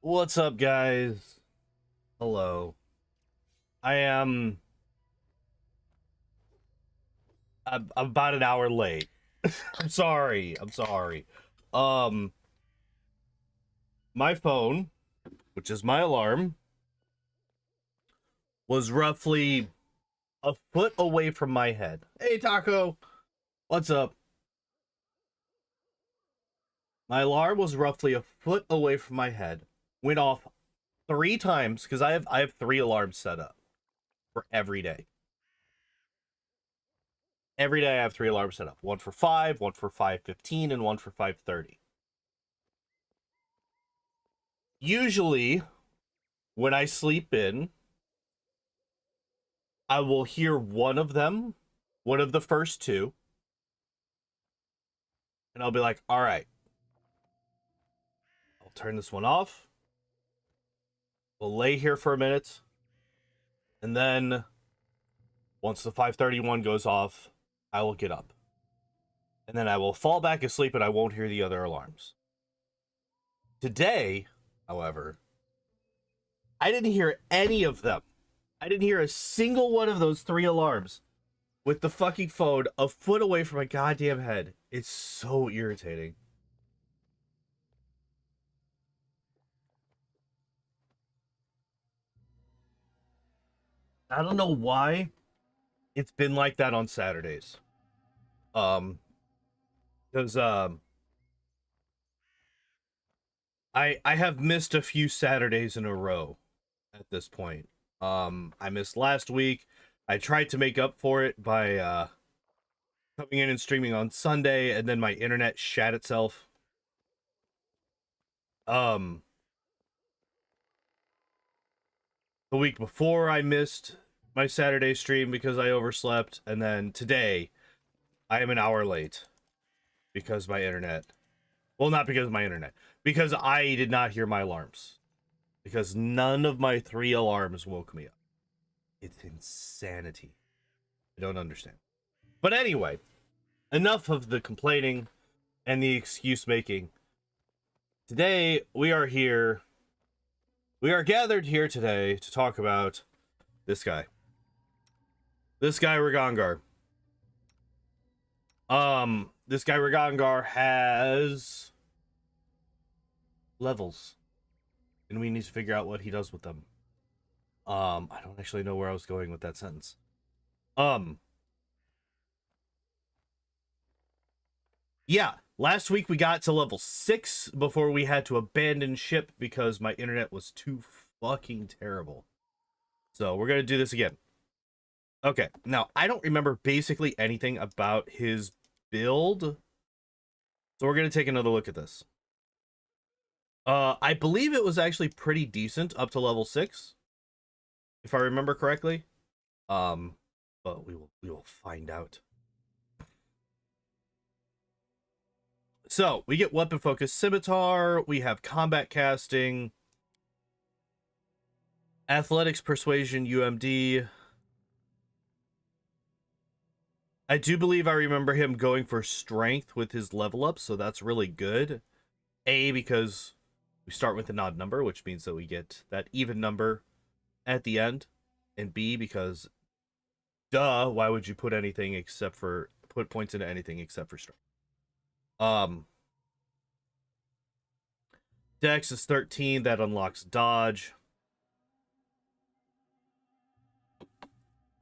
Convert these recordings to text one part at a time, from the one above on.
What's up, guys? Hello. I am I'm about an hour late. I'm sorry. I'm sorry. Um, my phone, which is my alarm, was roughly a foot away from my head. Hey, Taco. What's up? My alarm was roughly a foot away from my head. Went off 3 times because I have 3 alarms set up for every day. Every day I have 3 alarms set up. One for 5, one for 5:15, and one for 5:30. Usually, when I sleep in, I will hear one of them, one of the first two, and I'll be like, all right, I'll turn this one off. We'll lay here for a minute. And then once the 5:31 goes off, I will get up. And then I will fall back asleep and I won't hear the other alarms. Today, however, I didn't hear any of them. I didn't hear a single one of those 3 alarms with the fucking phone a foot away from my goddamn head. It's so irritating. I don't know why it's been like that on Saturdays. Because I have missed a few Saturdays in a row at this point. I missed last week. I tried to make up for it by coming in and streaming on Sunday, and then my internet shat itself. The week before I missed my Saturday stream because I overslept, and then today I am an hour late because my internet. Well, not because of my internet, because I did not hear my alarms. Because none of my 3 alarms woke me up. It's insanity. I don't understand. But anyway, enough of the complaining and the excuse making. Today, we are here. We are gathered here today to talk about this guy. This guy, Regongar. This guy, Regongar, has levels. And we need to figure out what he does with them. I don't actually know where I was going with that sentence. Yeah, last week we got to level 6 before we had to abandon ship because my internet was too fucking terrible. So we're gonna do this again. Okay, now I don't remember basically anything about his build. So we're gonna take another look at this. I believe it was actually pretty decent up to level 6. If I remember correctly. But we will find out. So, we get weapon focus scimitar, we have combat casting, athletics persuasion UMD. I do believe I remember him going for strength with his level up, so that's really good. A, because we start with an odd number, which means that we get that even number at the end. And B, because duh, why would you put anything except for put points into anything except for strength? Dex is 13, that unlocks dodge.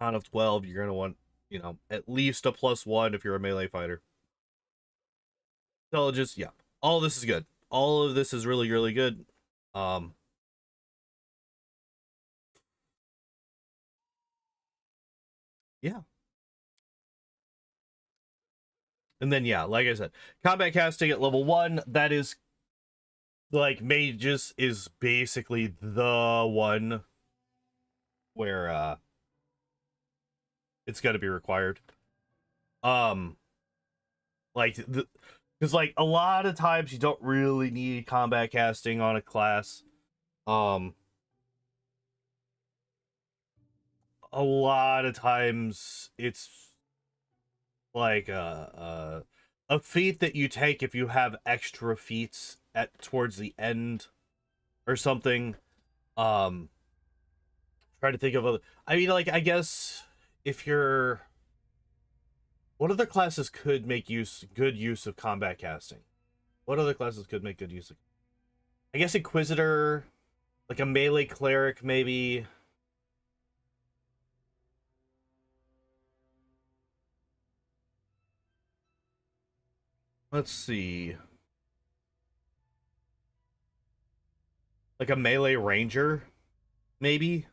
Out of 12, you're gonna want, you know, at least a +1 if you're a melee fighter. Intelligence, yeah. All of this is good. All of this is really, really good. Yeah. And then, yeah, like I said, combat casting at level 1, that is, like, mages is basically the one where, it's gonna be required. Like, because, like, a lot of times you don't really need combat casting on a class. A lot of times it's like a feat that you take if you have extra feats at towards the end or something. Try to think of other. I mean, like, I guess if you're, what other classes could make good use of combat casting? What other classes could make good use of? I guess Inquisitor, like a melee cleric, maybe. Let's see. Like a melee ranger, maybe.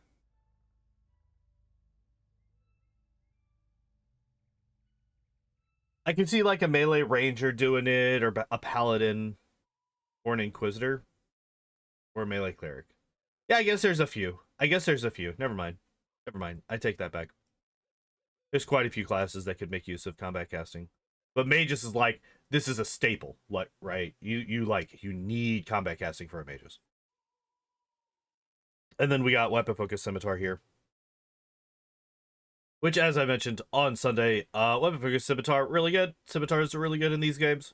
I can see like a melee ranger doing it, or a paladin, or an inquisitor, or a melee cleric. Yeah, I guess there's a few. I guess there's a few. Never mind. Never mind. I take that back. There's quite a few classes that could make use of combat casting. But magus is like, this is a staple, like, right? You need combat casting for a magus. And then we got weapon focus scimitar here. Which, as I mentioned on Sunday, weapon focus scimitar, really good. Scimitars are really good in these games.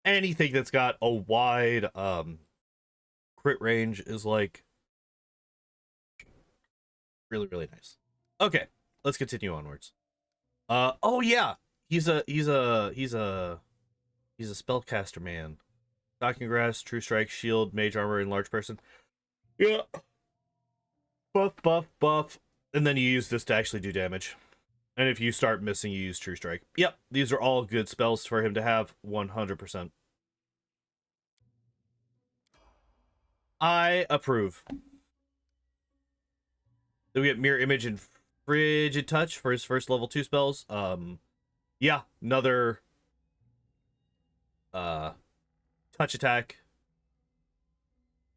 Anything that's got a wide crit range is like really, really nice. Okay, let's continue onwards. Oh yeah, he's a spellcaster man. Shocking Grass, True Strike, Shield, Mage Armor, and Large Person. Yeah. Buff, buff, buff. And then you use this to actually do damage. And if you start missing, you use True Strike. Yep, these are all good spells for him to have, 100%. I approve. Then we get Mirror Image and Frigid Touch for his first level 2 spells. Yeah, another touch attack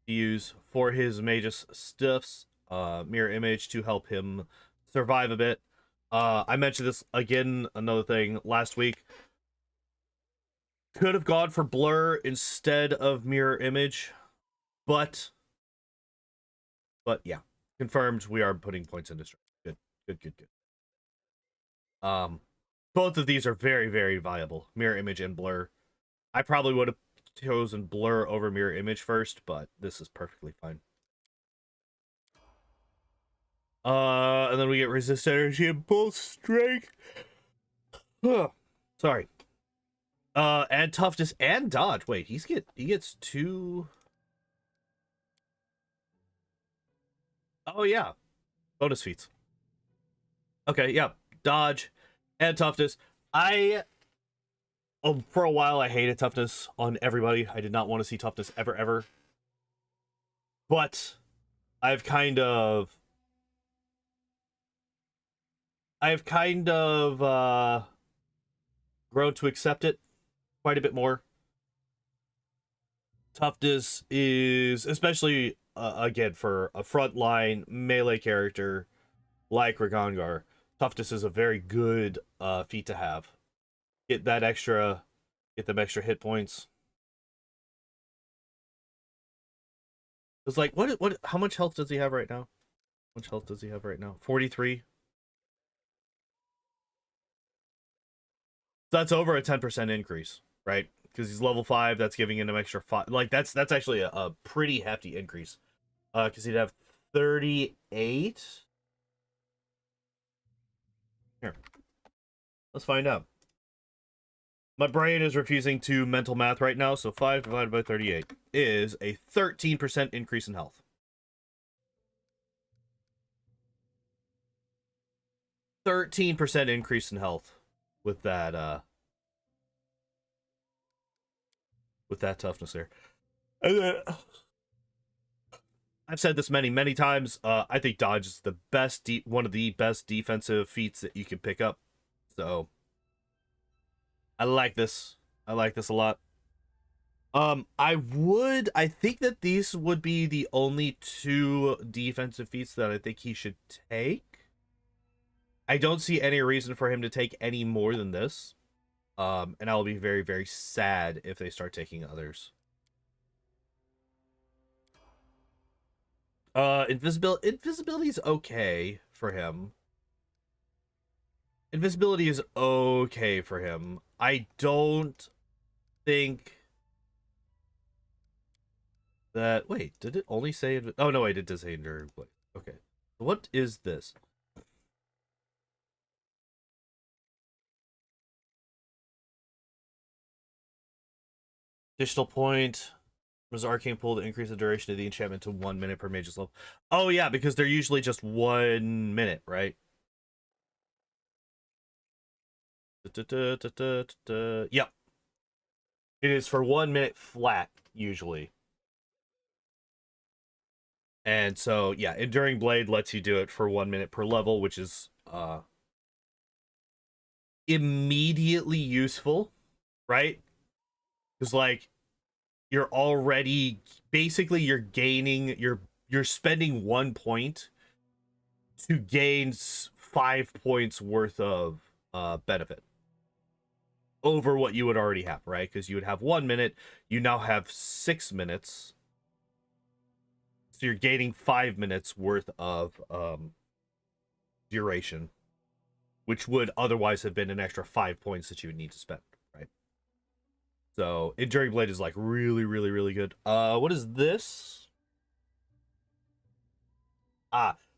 to use for his magus stuffs. Mirror Image to help him survive a bit. I mentioned this again, another thing last week. Could have gone for Blur instead of Mirror Image, but yeah, confirmed. We are putting points into strength. Good, good, good, good. Both of these are very, very viable. Mirror Image and Blur. I probably would have chosen Blur over Mirror Image first, but this is perfectly fine. And then we get Resist Energy and Bull Strength. Sorry. And Toughness and Dodge. Wait, he gets 2. Oh yeah, bonus feats. Okay, yeah, Dodge and Toughness. For a while I hated Toughness on everybody. I did not want to see Toughness ever. But I've kind of grown to accept it quite a bit more. Toughness is, especially again for a frontline melee character like Regongar, Toughness is a very good feat to have. Get them extra hit points. It's like, what how much health does he have right now? How much health does he have right now? 43. That's over a 10% increase, right? Because he's level 5, that's giving him an extra 5. Like, that's actually a pretty hefty increase. Because he'd have 38. Here, let's find out. My brain is refusing to mental math right now, so 5 divided by 38 is a 13% increase in health. 13% increase in health with that toughness there. And then, I've said this many times. I think Dodge is the best, one of the best defensive feats that you can pick up. So I like this. I like this a lot. I think that these would be the only 2 defensive feats that I think he should take. I don't see any reason for him to take any more than this. And I'll be very, very sad if they start taking others. Invisibility is okay for him. Invisibility is okay for him. I don't think that. Wait, did it only say? Oh no, wait, it did say enduring blade. Okay, what is this? Additional point was arcane pool to increase the duration of the enchantment to 1 minute per mage's level. Oh yeah, because they're usually just 1 minute, right? Yep. It is for 1 minute flat, usually. And so, yeah, Enduring Blade lets you do it for 1 minute per level, which is immediately useful, right? Because, like, you're already basically you're spending 1 point to gain 5 points worth of benefit over what you would already have, right? Because you would have 1 minute, you now have 6 minutes, so you're gaining 5 minutes worth of duration, which would otherwise have been an extra 5 points that you would need to spend, right? So Enduring Blade is like really, really, really good. What is this?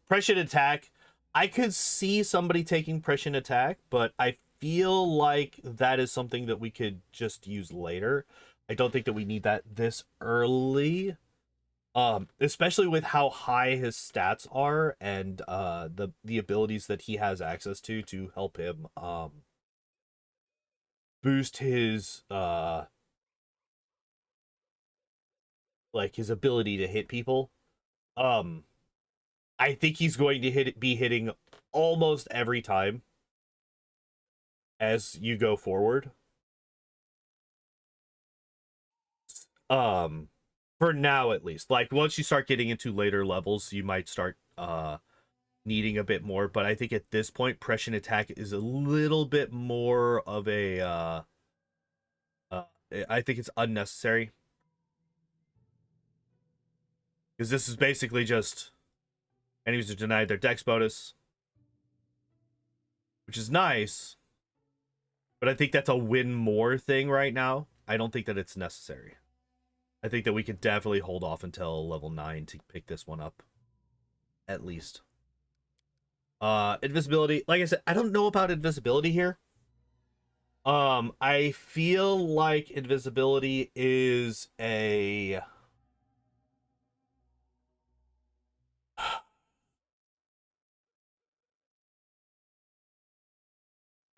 Prescient Attack. I could see somebody taking Prescient Attack, but I feel like that is something that we could just use later. I don't think that we need that this early. Especially with how high his stats are and the abilities that he has access to help him boost his like his ability to hit people. Um I think he's going to be hitting almost every time as you go forward. Um for now at least. Like once you start getting into later levels, you might start needing a bit more, but I think at this point Prescient Attack is a little bit more of a uh I think it's unnecessary because this is basically just enemies are denied their dex bonus, which is nice, but I think that's a win more thing right now. I don't think that it's necessary. I think that we could definitely hold off until level 9 to pick this one up. At least. Invisibility. Like I said, I don't know about invisibility here. I feel like invisibility is a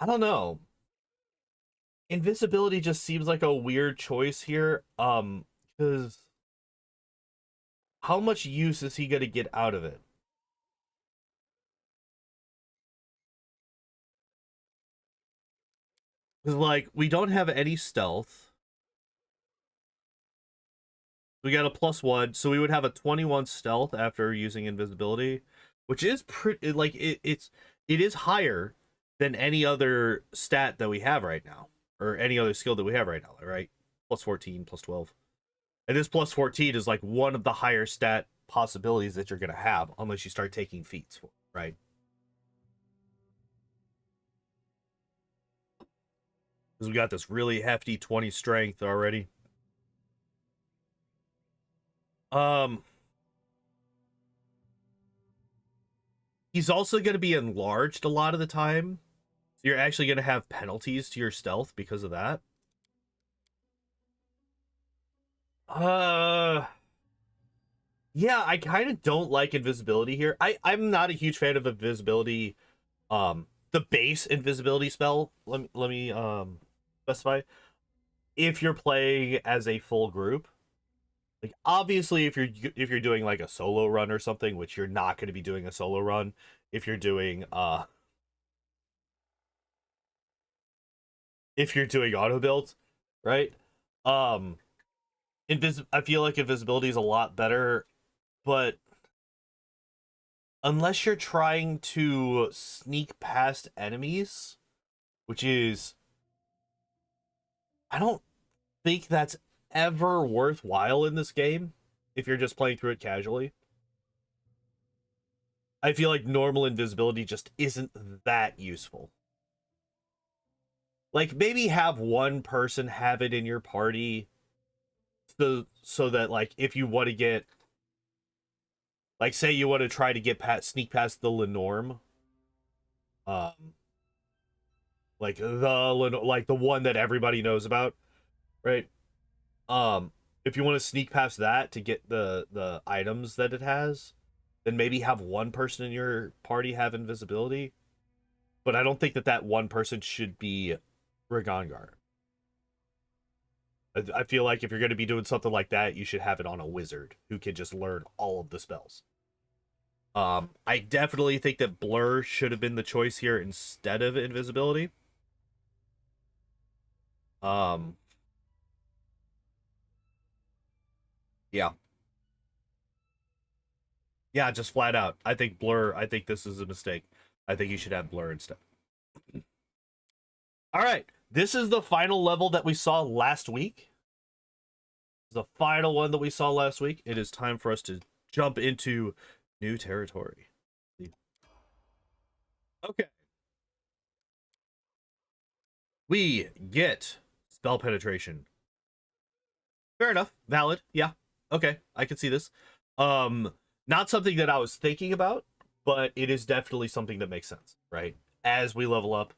I don't know. Invisibility just seems like a weird choice here. Because how much use is he gonna get out of it? Because like we don't have any stealth. We got a +1, so we would have a 21 stealth after using invisibility, which is pretty like it is higher than any other stat that we have right now, or any other skill that we have right now, right? +14, +12. And this +14 is like one of the higher stat possibilities that you're gonna have, unless you start taking feats, right? Because we got this really hefty 20 strength already. Um, he's also going to be enlarged a lot of the time. So you're actually going to have penalties to your stealth because of that. Uh, yeah, I kind of don't like invisibility here. I'm not a huge fan of invisibility. The base invisibility spell. Let me specify. If you're playing as a full group, like obviously if you're doing like a solo run or something, which you're not going to be doing a solo run. If you're doing auto builds, right? Um, I feel like invisibility is a lot better, but unless you're trying to sneak past enemies, which is I don't think that's ever worthwhile in this game if you're just playing through it casually. I feel like normal invisibility just isn't that useful. Like maybe have one person have it in your party so that like if you want to get, like say you want to try to get sneak past the Lenorm, um like the one that everybody knows about, right? If you want to sneak past that to get the items that it has, then maybe have one person in your party have invisibility. But I don't think that one person should be Regongar. I feel like if you're going to be doing something like that, you should have it on a wizard who can just learn all of the spells. I definitely think that Blur should have been the choice here instead of invisibility. Um, yeah. Yeah, just flat out. I think Blur, I think this is a mistake. I think you should have Blur instead. All right. This is the final level that we saw last week. The final one that we saw last week. It is time for us to jump into new territory. Okay. We get spell penetration. Fair enough. Valid. Yeah. Okay. I can see this. Not something that I was thinking about, but it is definitely something that makes sense, right? As we level up,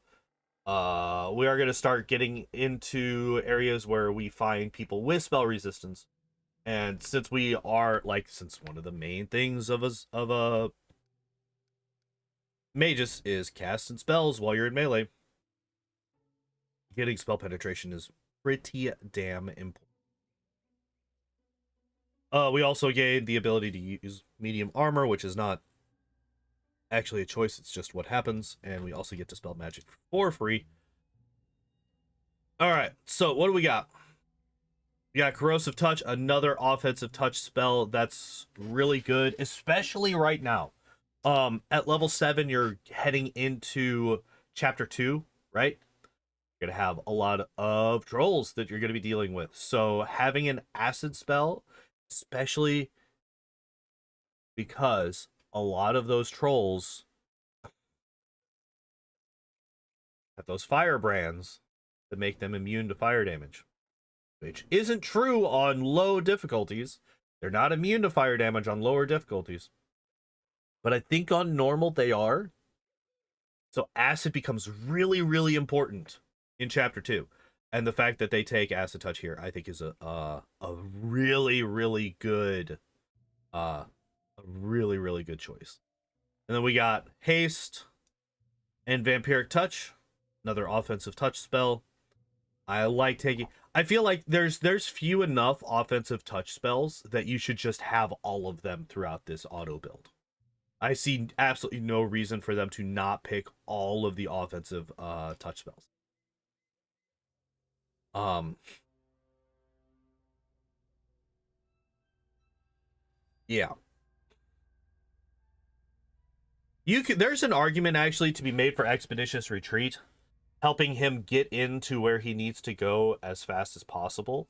we are going to start getting into areas where we find people with spell resistance. And since we are since one of the main things of a magus is casting spells while you're in melee, getting spell penetration is pretty damn important. We also gain the ability to use medium armor, which is not actually a choice, it's just what happens. And we also get to spell magic for free. All right, so what do we got? We got Corrosive Touch, another offensive touch spell that's really good, especially right now. At level 7, you're heading into chapter 2, right? You're gonna have a lot of trolls that you're gonna be dealing with. So having an acid spell, especially because a lot of those trolls have those fire brands that make them immune to fire damage, which isn't true on low difficulties. They're not immune to fire damage on lower difficulties, but I think on normal they are. So acid becomes really, really important in chapter 2. And the fact that they take acid touch here, I think is a really, really good a really, really good choice. And then we got haste and vampiric touch, another offensive touch spell. I like taking, I feel like there's few enough offensive touch spells that you should just have all of them throughout this auto build. I see absolutely no reason for them to not pick all of the offensive touch spells. Yeah. There's an argument actually to be made for Expeditious Retreat, helping him get into where he needs to go as fast as possible.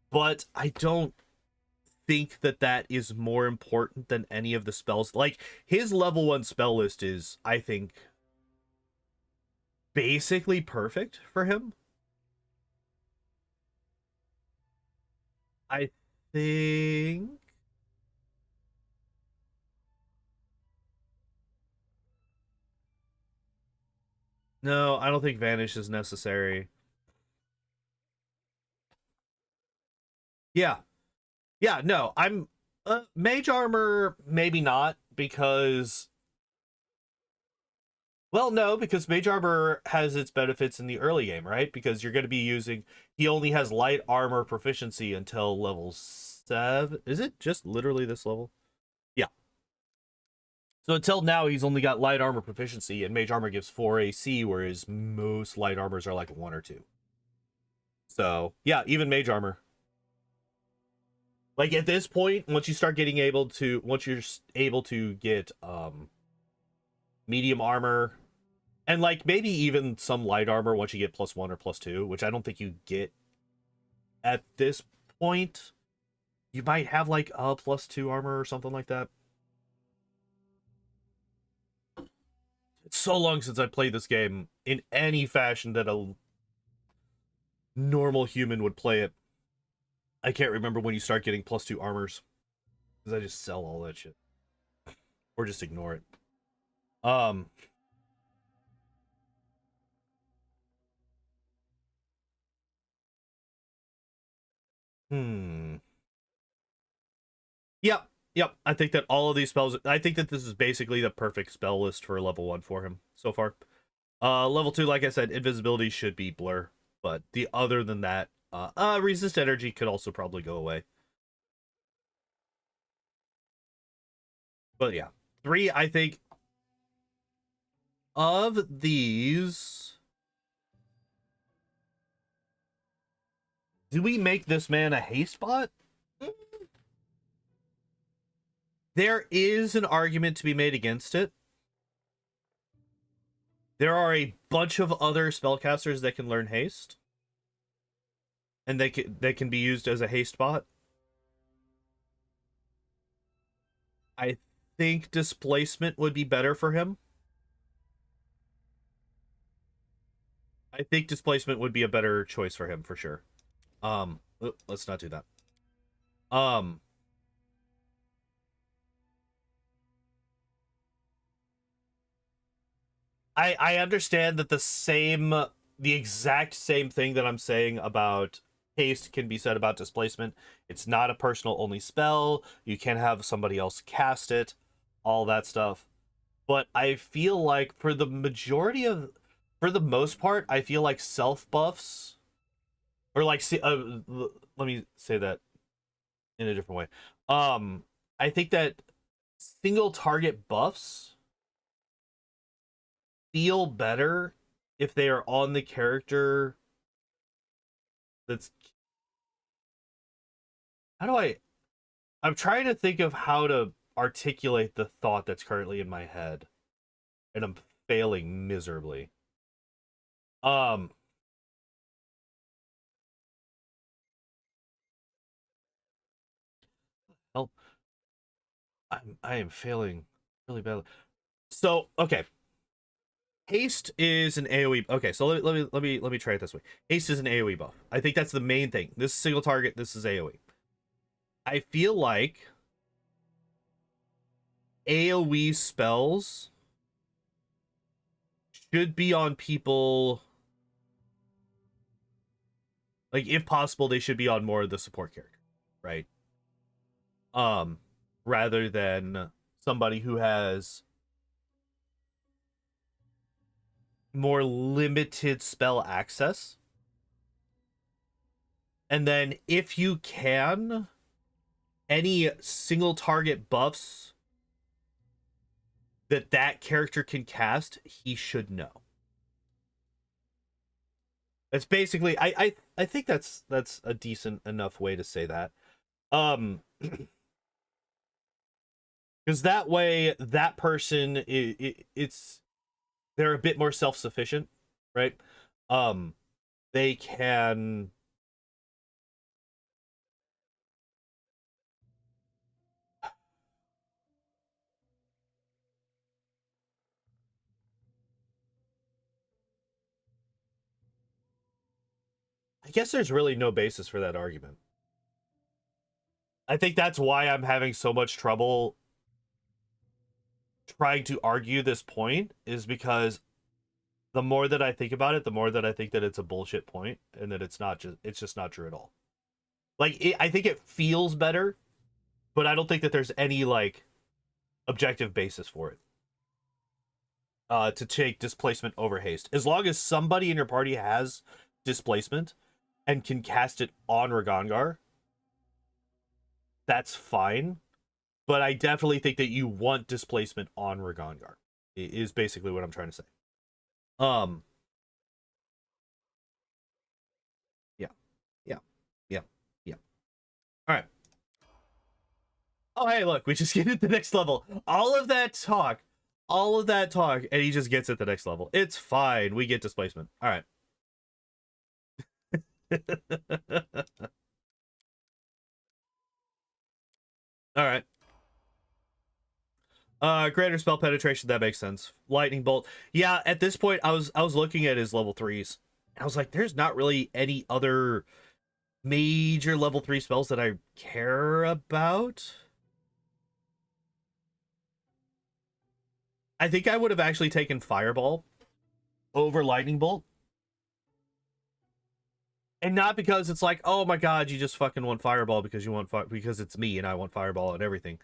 But I don't think that is more important than any of the spells. Like, his level 1 spell list is, I think, basically perfect for him. I think... No, I don't think Vanish is necessary. Yeah. Yeah, no, I'm... Mage Armor, maybe not, because... Well, no, because Mage Armor has its benefits in the early game, right? Because you're going to be using... He only has light armor proficiency until level 7. Is it just literally this level? Yeah. So until now, he's only got light armor proficiency, and Mage Armor gives 4 AC, whereas most light armors are like 1 or 2. So, yeah, even Mage Armor. Like, at this point, once you're able to get medium armor, and like maybe even some light armor once you get +1 or +2, which I don't think you get at this point. You might have like a +2 armor or something like that. It's so long since I played this game in any fashion that a normal human would play it. I can't remember when you start getting +2 armors. Because I just sell all that shit. Or just ignore it. Yep. Yep. I think that all of these spells... I think that this is basically the perfect spell list for level 1 for him so far. Level 2, like I said, invisibility should be blur. But other than that, resist energy could also probably go away. But yeah. 3, I think... Of these... Do we make this man a haste bot? There is an argument to be made against it. There are a bunch of other spellcasters that can learn haste. And they can be used as a haste bot. I think displacement would be better for him. I think displacement would be a better choice for him for sure. Let's not do that. I understand that the exact same thing that I'm saying about haste can be said about displacement. It's not a personal only spell. You can have somebody else cast it, all that stuff. But I feel like for the most part, I feel like self buffs, or like, let me say that in a different way. I think that single target buffs feel better if they are on the character that's... I'm trying to think of how to articulate the thought that's currently in my head, and I'm failing miserably. Help. I am failing really badly. So, okay. Haste is an AoE. Okay, so let me try it this way. Haste is an AoE buff. I think that's the main thing. This is single target, this is AoE. I feel like AoE spells should be on people, like, if possible, they should be on more of the support character, right? Rather than somebody who has more limited spell access. And then if you can, any single target buffs that character can cast, he should know. It's basically, I think that's a decent enough way to say that. Because that way, that person, they're a bit more self-sufficient, right? They can... I guess there's really no basis for that argument. I think that's why I'm having so much trouble trying to argue this point, is because the more that I think about it, the more that I think that it's a bullshit point, and that it's just not true at all. Like, I think it feels better, but I don't think that there's any, like, objective basis for it. To take displacement over haste. As long as somebody in your party has displacement and can cast it on Regongar, that's fine. But I definitely think that you want displacement on Regongar, is basically what I'm trying to say. Yeah. Yeah. Yeah. Yeah. All right. Oh, hey, look, we just get at the next level. All of that talk, and he just gets at the next level. It's fine. We get displacement. All right. All right. Greater spell penetration, that makes sense. Lightning bolt. Yeah, at this point I was looking at his level 3s. And I was like, there's not really any other major level 3 spells that I care about, I think I would have actually taken Fireball over Lightning Bolt. And not because it's like, oh my god, you just fucking want Fireball because you want because it's me and I want Fireball and everything.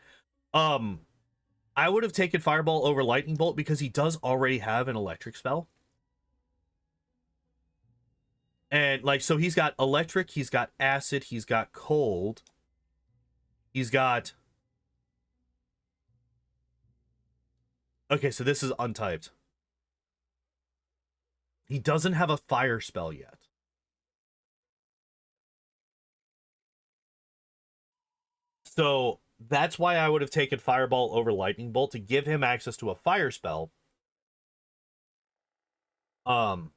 I would have taken Fireball over Lightning Bolt because he does already have an electric spell. And like, so he's got electric, he's got acid, he's got cold, he's got, okay, so this is untyped. He doesn't have a fire spell yet. So that's why I would have taken Fireball over Lightning Bolt, to give him access to a fire spell. So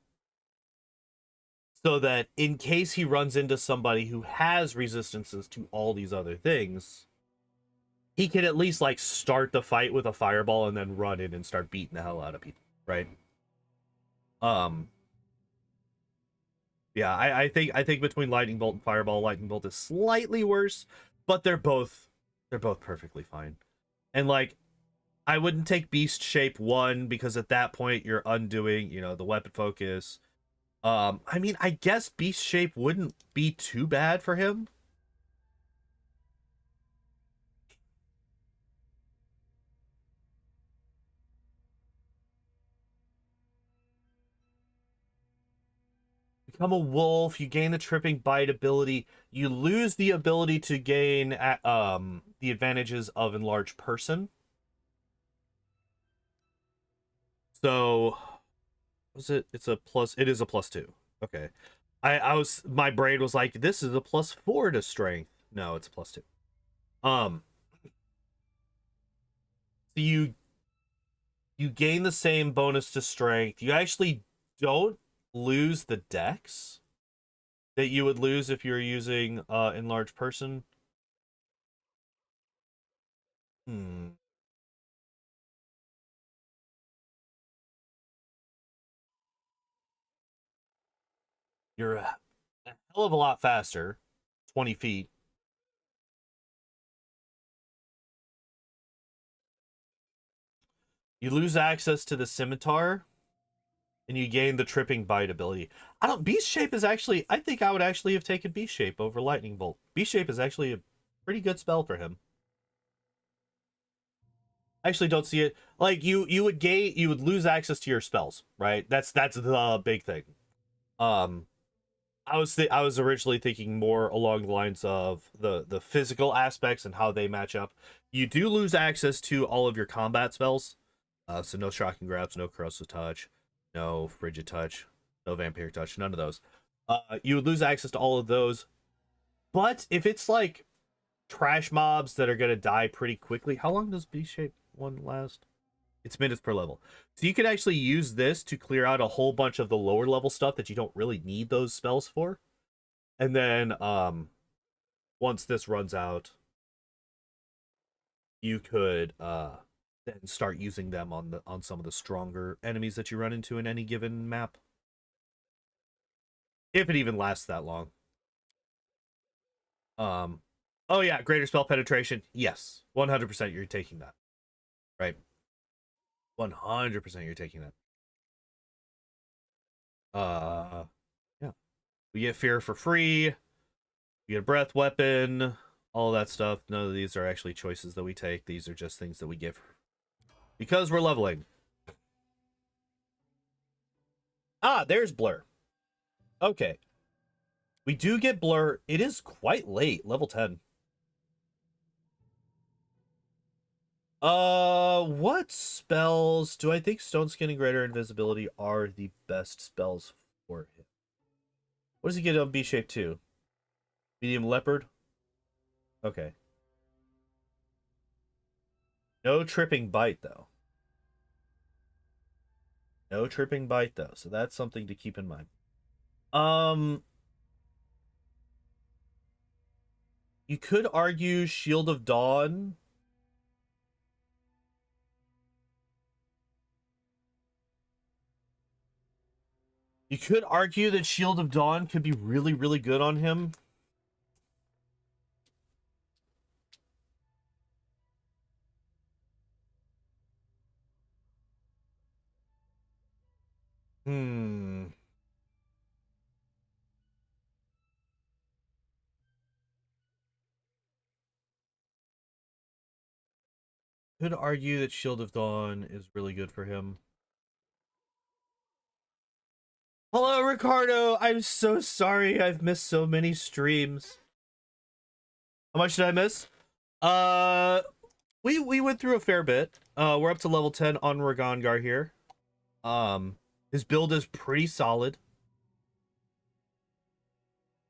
that in case he runs into somebody who has resistances to all these other things, he can at least like start the fight with a Fireball and then run in and start beating the hell out of people, right? Yeah, I think between Lightning Bolt and Fireball, Lightning Bolt is slightly worse, but they're both perfectly fine. And like, I wouldn't take Beast Shape 1 because at that point you're undoing, you know, the weapon focus. I mean, I guess Beast Shape wouldn't be too bad for him. Become a wolf, you gain the tripping bite ability, you lose the ability to gain the advantages of enlarged person. So was it, it's a plus, it is a +2. Okay. I was, my brain was like, this is a +4 to strength. No, it's a +2. So you gain the same bonus to strength. You actually don't lose the dex that you would lose if you're using enlarged person. Hmm. You're a hell of a lot faster. 20 feet. You lose access to the scimitar, and you gain the tripping bite ability. I don't. Beast Shape is actually. I think I would actually have taken Beast Shape over Lightning Bolt. Beast Shape is actually a pretty good spell for him. I actually don't see it. Like you would gain. You would lose access to your spells, right? That's the big thing. Um, I was originally thinking more along the lines of the physical aspects and how they match up. You do lose access to all of your combat spells. So no shocking grabs, no corrosive touch, no frigid touch, no vampiric touch, none of those. You would lose access to all of those. But if it's like trash mobs that are gonna die pretty quickly, how long does B shape one last? It's minutes per level. So you could actually use this to clear out a whole bunch of the lower level stuff that you don't really need those spells for. And then once this runs out, you could then start using them on some of the stronger enemies that you run into in any given map. If it even lasts that long. Um oh yeah, greater spell penetration. Yes. 100% you're taking that. Right. 100% you're taking that. Yeah. We get fear for free. You get a breath weapon, all that stuff. None of these are actually choices that we take. These are just things that we give because we're leveling. Ah, there's Blur. Okay. We do get Blur. It is quite late, level 10. What spells do I think Stone Skin and Greater Invisibility are the best spells for him? What does he get on B shape 2? Medium Leopard? Okay. No tripping bite though. No tripping bite though, so that's something to keep in mind. Um you could argue Shield of Dawn. You could argue that Shield of Dawn could be really, really good on him. Hmm. Could argue that Shield of Dawn is really good for him. Hello, Ricardo. I'm so sorry. I've missed so many streams. How much did I miss? Uh, we went through a fair bit. We're up to level 10 on Regongar here. His build is pretty solid.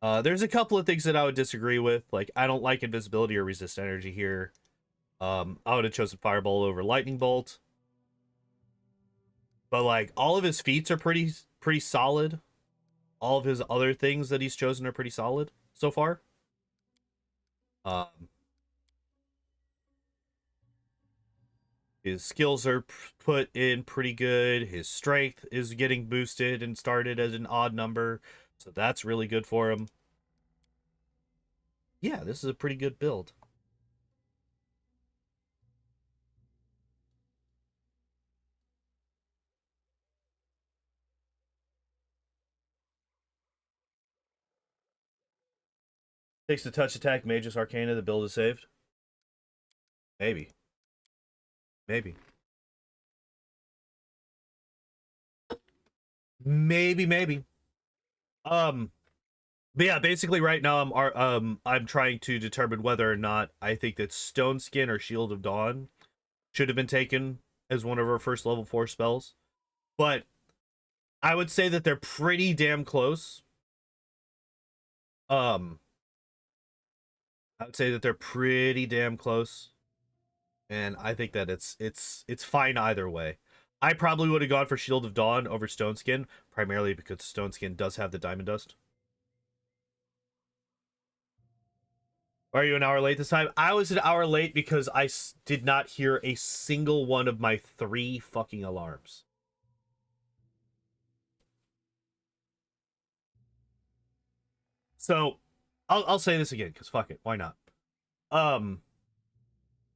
There's a couple of things that I would disagree with. Like, I don't like invisibility or resist energy here. I would have chosen Fireball over Lightning Bolt. But like, all of his feats are pretty solid. All of his other things that he's chosen are pretty solid so far. Um, his skills are put in pretty good. His strength is getting boosted and started as an odd number, so that's really good for him. Yeah, this is a pretty good build. Takes the touch attack, Magus Arcana, the build is saved. Maybe. Maybe. Maybe. Um, but yeah, basically right now I'm trying to determine whether or not I think that Stone Skin or Shield of Dawn should have been taken as one of our first level 4 spells. But I would say that they're pretty damn close. Um, I would say that they're pretty damn close, and I think that it's fine either way. I probably would have gone for Shield of Dawn over Stone Skin, primarily because Stone Skin does have the Diamond Dust. Are you an hour late this time? I was an hour late because I did not hear a single one of my 3 fucking alarms. So, I'll say this again because fuck it, why not? Um,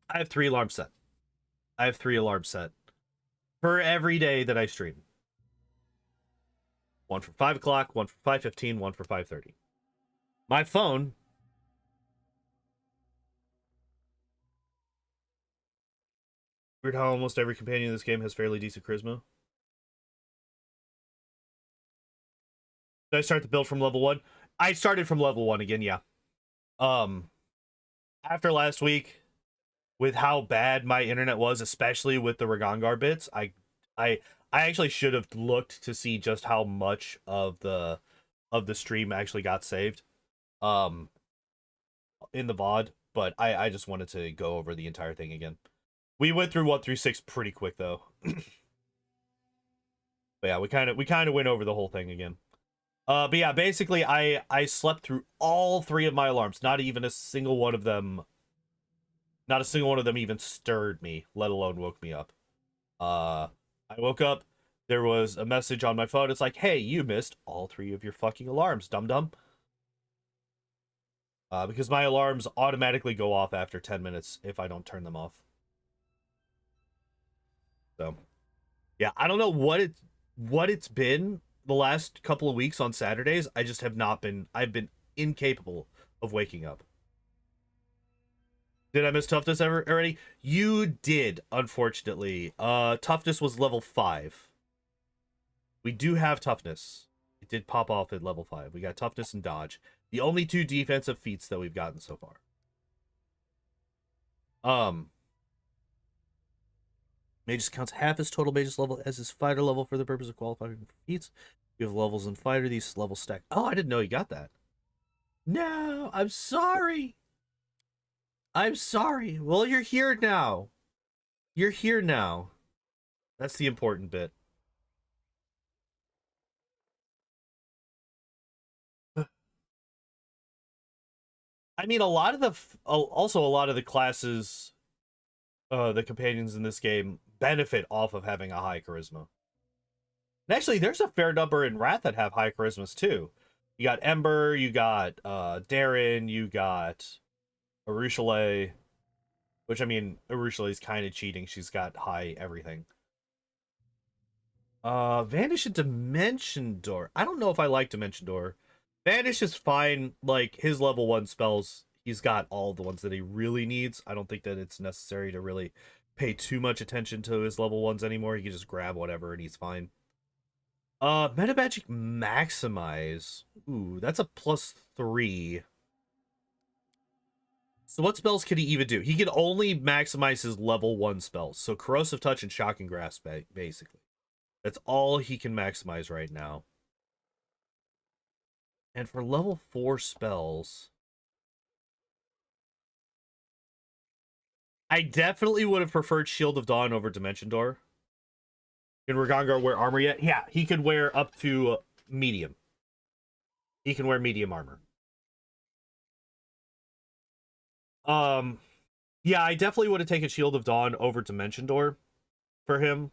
I have 3 alarms set. I have 3 alarms set for every day that I stream. One for 5 o'clock, one for 5:15, one for 5:30. My phone. Weird how almost every companion in this game has fairly decent charisma. Did I start the build from level 1? I started from level 1 again, yeah. Um, After last week, with how bad my internet was, especially with the Regongar bits, I I actually should have looked to see just how much of the stream actually got saved. Um, in the VOD, but I just wanted to go over the entire thing again. We went through 1 through 6 pretty quick though. But yeah, we kind of went over the whole thing again. But yeah, basically I slept through all 3 of my alarms. Not even a single one of them, not a single one of them even stirred me, let alone woke me up. I woke up, there was a message on my phone. It's like, "Hey, you missed all 3 of your fucking alarms, dum dum." Because my alarms automatically go off after 10 minutes if I don't turn them off. So, yeah, I don't know what it's been the last couple of weeks on Saturdays. I just have not been I've been incapable of waking up. Did I miss toughness ever already? You did, unfortunately. Toughness was level 5. We do have toughness. It did pop off at level 5. We got toughness and dodge. The only 2 defensive feats that we've gotten so far. Um Magus counts half his total Magus level as his fighter level for the purpose of qualifying for feats. You have levels in fighter, these levels stack. Oh, I didn't know you got that. No, I'm sorry. I'm sorry. Well, you're here now. You're here now. That's the important bit. I mean, a lot of the also a lot of the classes, the companions in this game benefit off of having a high charisma. And actually, there's a fair number in Wrath that have high charismas too. You got Ember, you got Darren, you got Arushale, which I mean, Arushale is kind of cheating. She's got high everything. Vanish and Dimension Door. I don't know if I like Dimension Door. Vanish is fine. Like, his level 1 spells, he's got all the ones that he really needs. I don't think that it's necessary to really pay too much attention to his level 1s anymore. He can just grab whatever and he's fine. Meta Magic Maximize. Ooh, that's a +3. So what spells could he even do? He can only maximize his level 1 spells. So Corrosive Touch and Shocking Grasp, basically. That's all he can maximize right now. And for level 4 spells, I definitely would have preferred Shield of Dawn over Dimension Door. Can Regongar wear armor yet? Yeah, he could wear up to medium. He can wear medium armor. Yeah, I definitely would have taken Shield of Dawn over Dimension Door for him.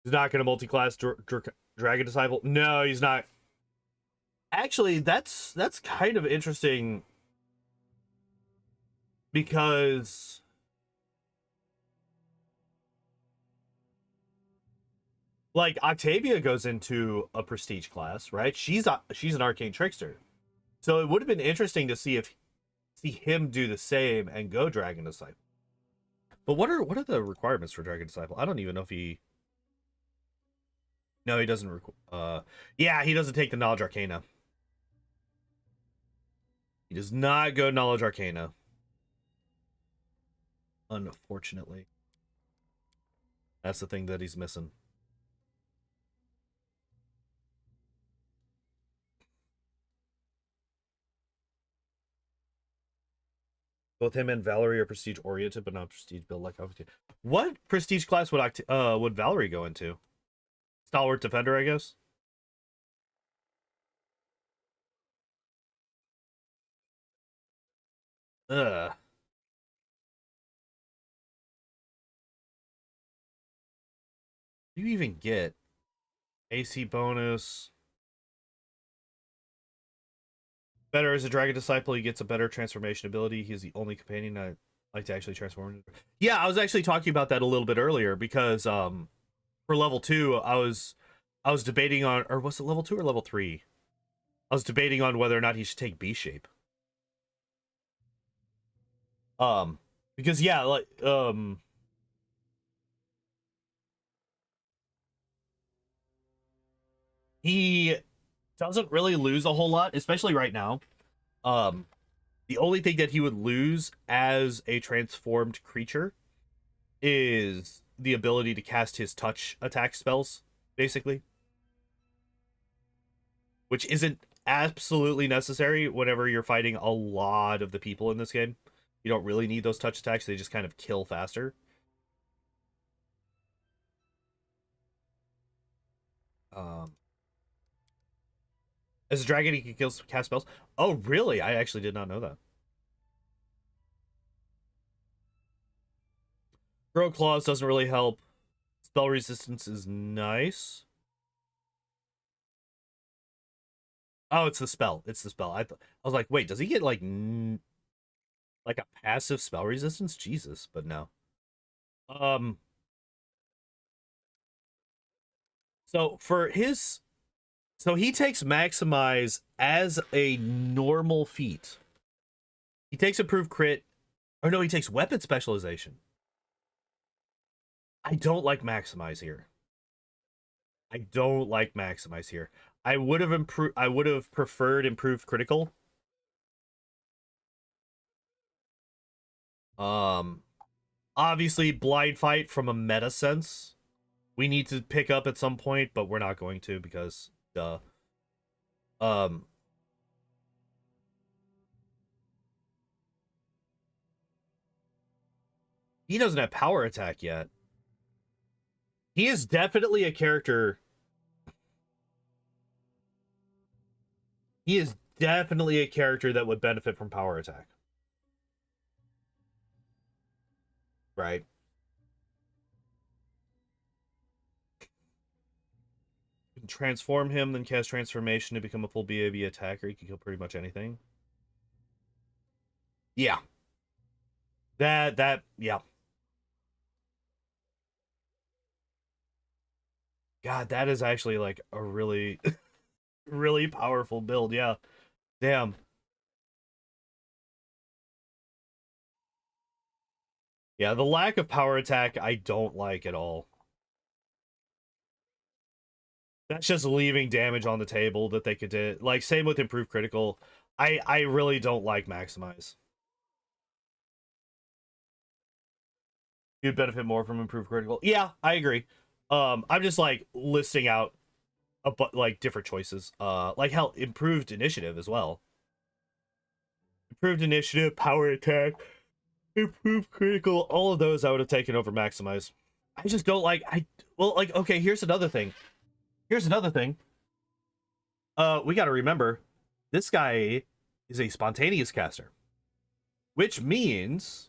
He's not going to multi-class Dragon Disciple. No, he's not. Actually, that's kind of interesting because like Octavia goes into a prestige class, right? She's an arcane trickster. So it would have been interesting to see him do the same and go Dragon Disciple. But what are the requirements for Dragon Disciple? I don't even know if he. No, he doesn't. Yeah, he doesn't take the Knowledge Arcana. He does not go Knowledge Arcana. Unfortunately, that's the thing that he's missing. Both him and Valerie are prestige oriented, but not prestige build like Octavia. What prestige class would Valerie go into? Stalwart Defender, I guess. Ugh. What do you even get? AC bonus. Better as a Dragon Disciple, he gets a better transformation ability. He's the only companion I like to actually transform. Yeah, I was actually talking about that a little bit earlier because for level 2, I was debating on, or was it level 2 or level 3? I was debating on whether or not he should take B shape. Because yeah, like he doesn't really lose a whole lot, especially right now. Um, the only thing that he would lose as a transformed creature is the ability to cast his touch attack spells, basically, which isn't absolutely necessary whenever you're fighting a lot of the people in this game. You don't really need those touch attacks, they just kind of kill faster. Um, as a dragon, he can cast spells. Oh, really? I actually did not know that. Grow Claws doesn't really help. Spell resistance is nice. Oh, it's the spell. It's the spell. I was like, wait, does he get like a passive spell resistance? Jesus, but no. Um. So for his, so he takes maximize as a normal feat. He takes improved crit, or no, he takes weapon specialization. I don't like maximize here. I don't like maximize here. I would have improved. I would have preferred improved critical. Um, obviously blind fight from a meta sense we need to pick up at some point, but we're not going to because duh. Um, he doesn't have power attack yet. He is definitely a character. He is definitely a character that would benefit from power attack. Right? You can transform him, then cast transformation to become a full BAB attacker. He can kill pretty much anything. Yeah. Yeah. God, that is actually like a really, really powerful build. Yeah. Damn. Yeah, the lack of power attack I don't like at all. That's just leaving damage on the table that they could do. Like, same with improved critical. I really don't like maximize. You'd benefit more from improved critical. Yeah, I agree. I'm just like listing out like different choices. Like hell, improved initiative as well. Improved initiative, power attack, improved critical. All of those I would have taken over maximize. I just don't like. Well, like, okay, here's another thing. Here's another thing. We got to remember, this guy is a spontaneous caster, which means,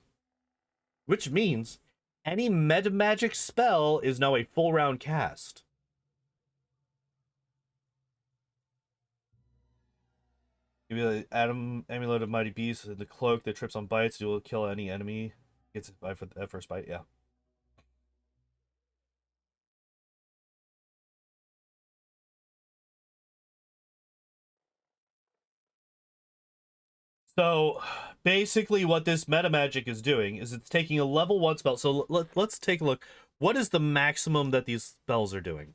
which means, any meta magic spell is now a full round cast. Give you the amulet of mighty beast, the cloak that trips on bites. You will kill any enemy. Gets it by for that first bite. Yeah. So basically, what this meta magic is doing is it's taking a level 1 spell. So let's take a look. What is the maximum that these spells are doing?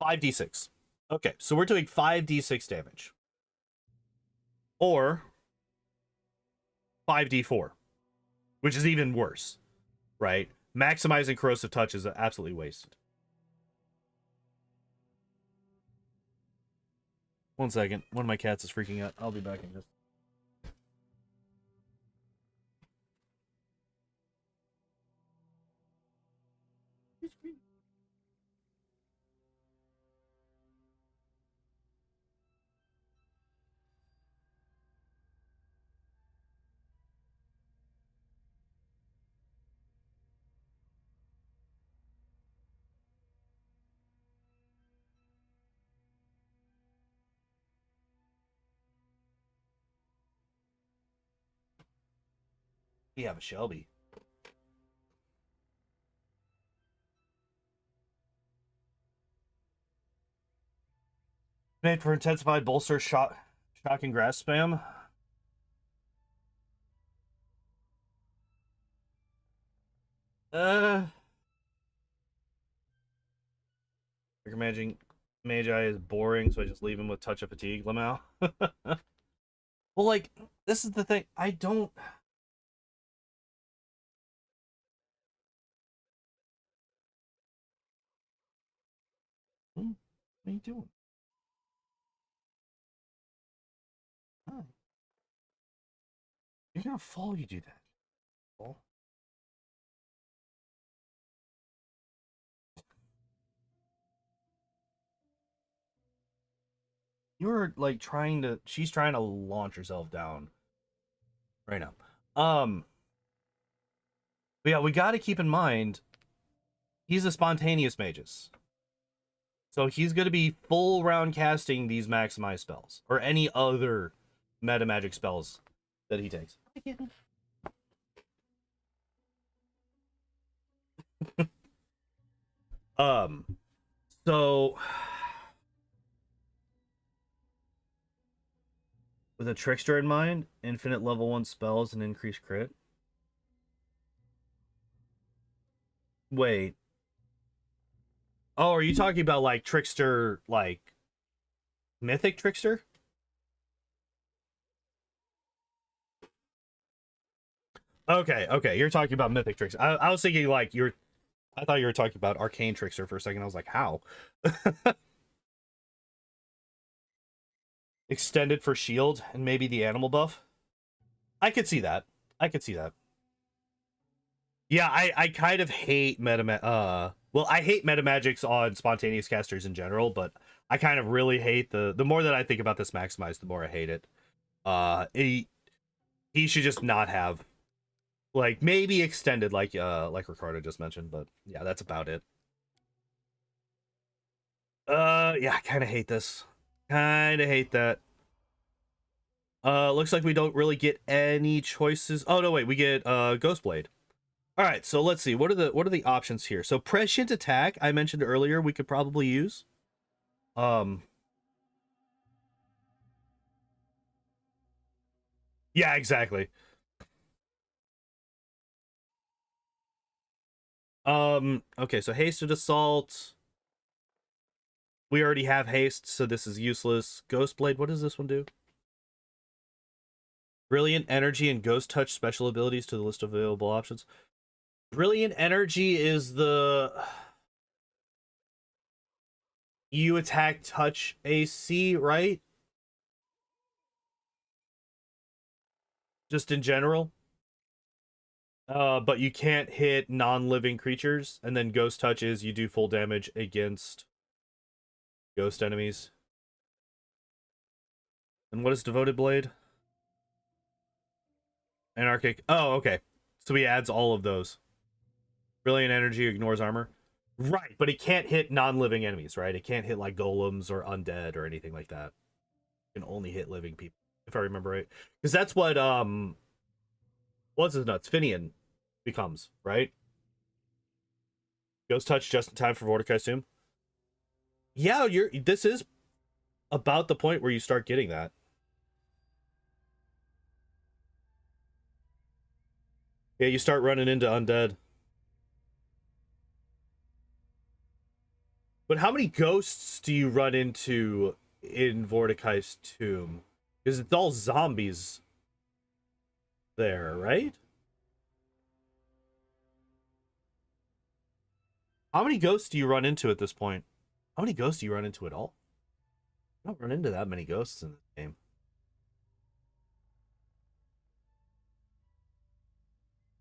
5d6. Okay, so we're doing 5d6 damage. Or 5d4, which is even worse, right? Maximizing corrosive touch is absolutely wasted. 1 second. One of my cats is freaking out. I'll be back in just. We have a Shelby. Made for intensified bolster shock and grass spam. Uh Managing Magi is boring, so I just leave him with touch of fatigue, Lamau. Well, like, this is the thing. I don't. What are you doing? Oh, you're gonna fall. You do that. Fall. You're like trying to. She's trying to launch herself down right now. But yeah, we got to keep in mind he's a spontaneous magus, so he's gonna be full round casting these maximize spells or any other meta magic spells that he takes. um, so with a trickster in mind, infinite level 1 spells and increased crit. Wait. Oh, are you talking about like trickster, like mythic trickster? Okay, okay. You're talking about mythic trickster. I was thinking like you're. I thought you were talking about arcane trickster for a second. I was like, how? Extended for shield and maybe the animal buff. I could see that. I could see that. Yeah, I kind of hate well, I hate meta magics on spontaneous casters in general, but I kind of really hate the more that I think about this maximize, the more I hate it. He should just not have, like, maybe extended like Ricardo just mentioned, but yeah, that's about it. Yeah, I kind of hate this. Kind of hate that. Looks like we don't really get any choices. Oh no, wait, we get Ghostblade. All right, so let's see. What are the options here? So prescient attack, I mentioned earlier, we could probably use. Yeah, exactly. Okay, so hasted assault. We already have haste, so this is useless. Ghostblade, what does this one do? Brilliant energy and ghost touch special abilities to the list of available options. Brilliant energy is the you attack touch AC, right? Just in general. But you can't hit non-living creatures, and then ghost touch is you do full damage against ghost enemies. And what is devoted blade? Anarchic. Oh, okay. So he adds all of those. Brilliant energy ignores armor. Right, but it can't hit non-living enemies, right? It can't hit like golems or undead or anything like that. It can only hit living people, if I remember right. Because that's what what's his nuts? Finian becomes, right? Ghost touch just in time for Mordecai's tomb. Yeah, this is about the point where you start getting that. Yeah, you start running into undead. But how many ghosts do you run into in Mordecai's tomb? Because it's all zombies there, right? How many ghosts do you run into at this point? How many ghosts do you run into at all? I don't run into that many ghosts in this game.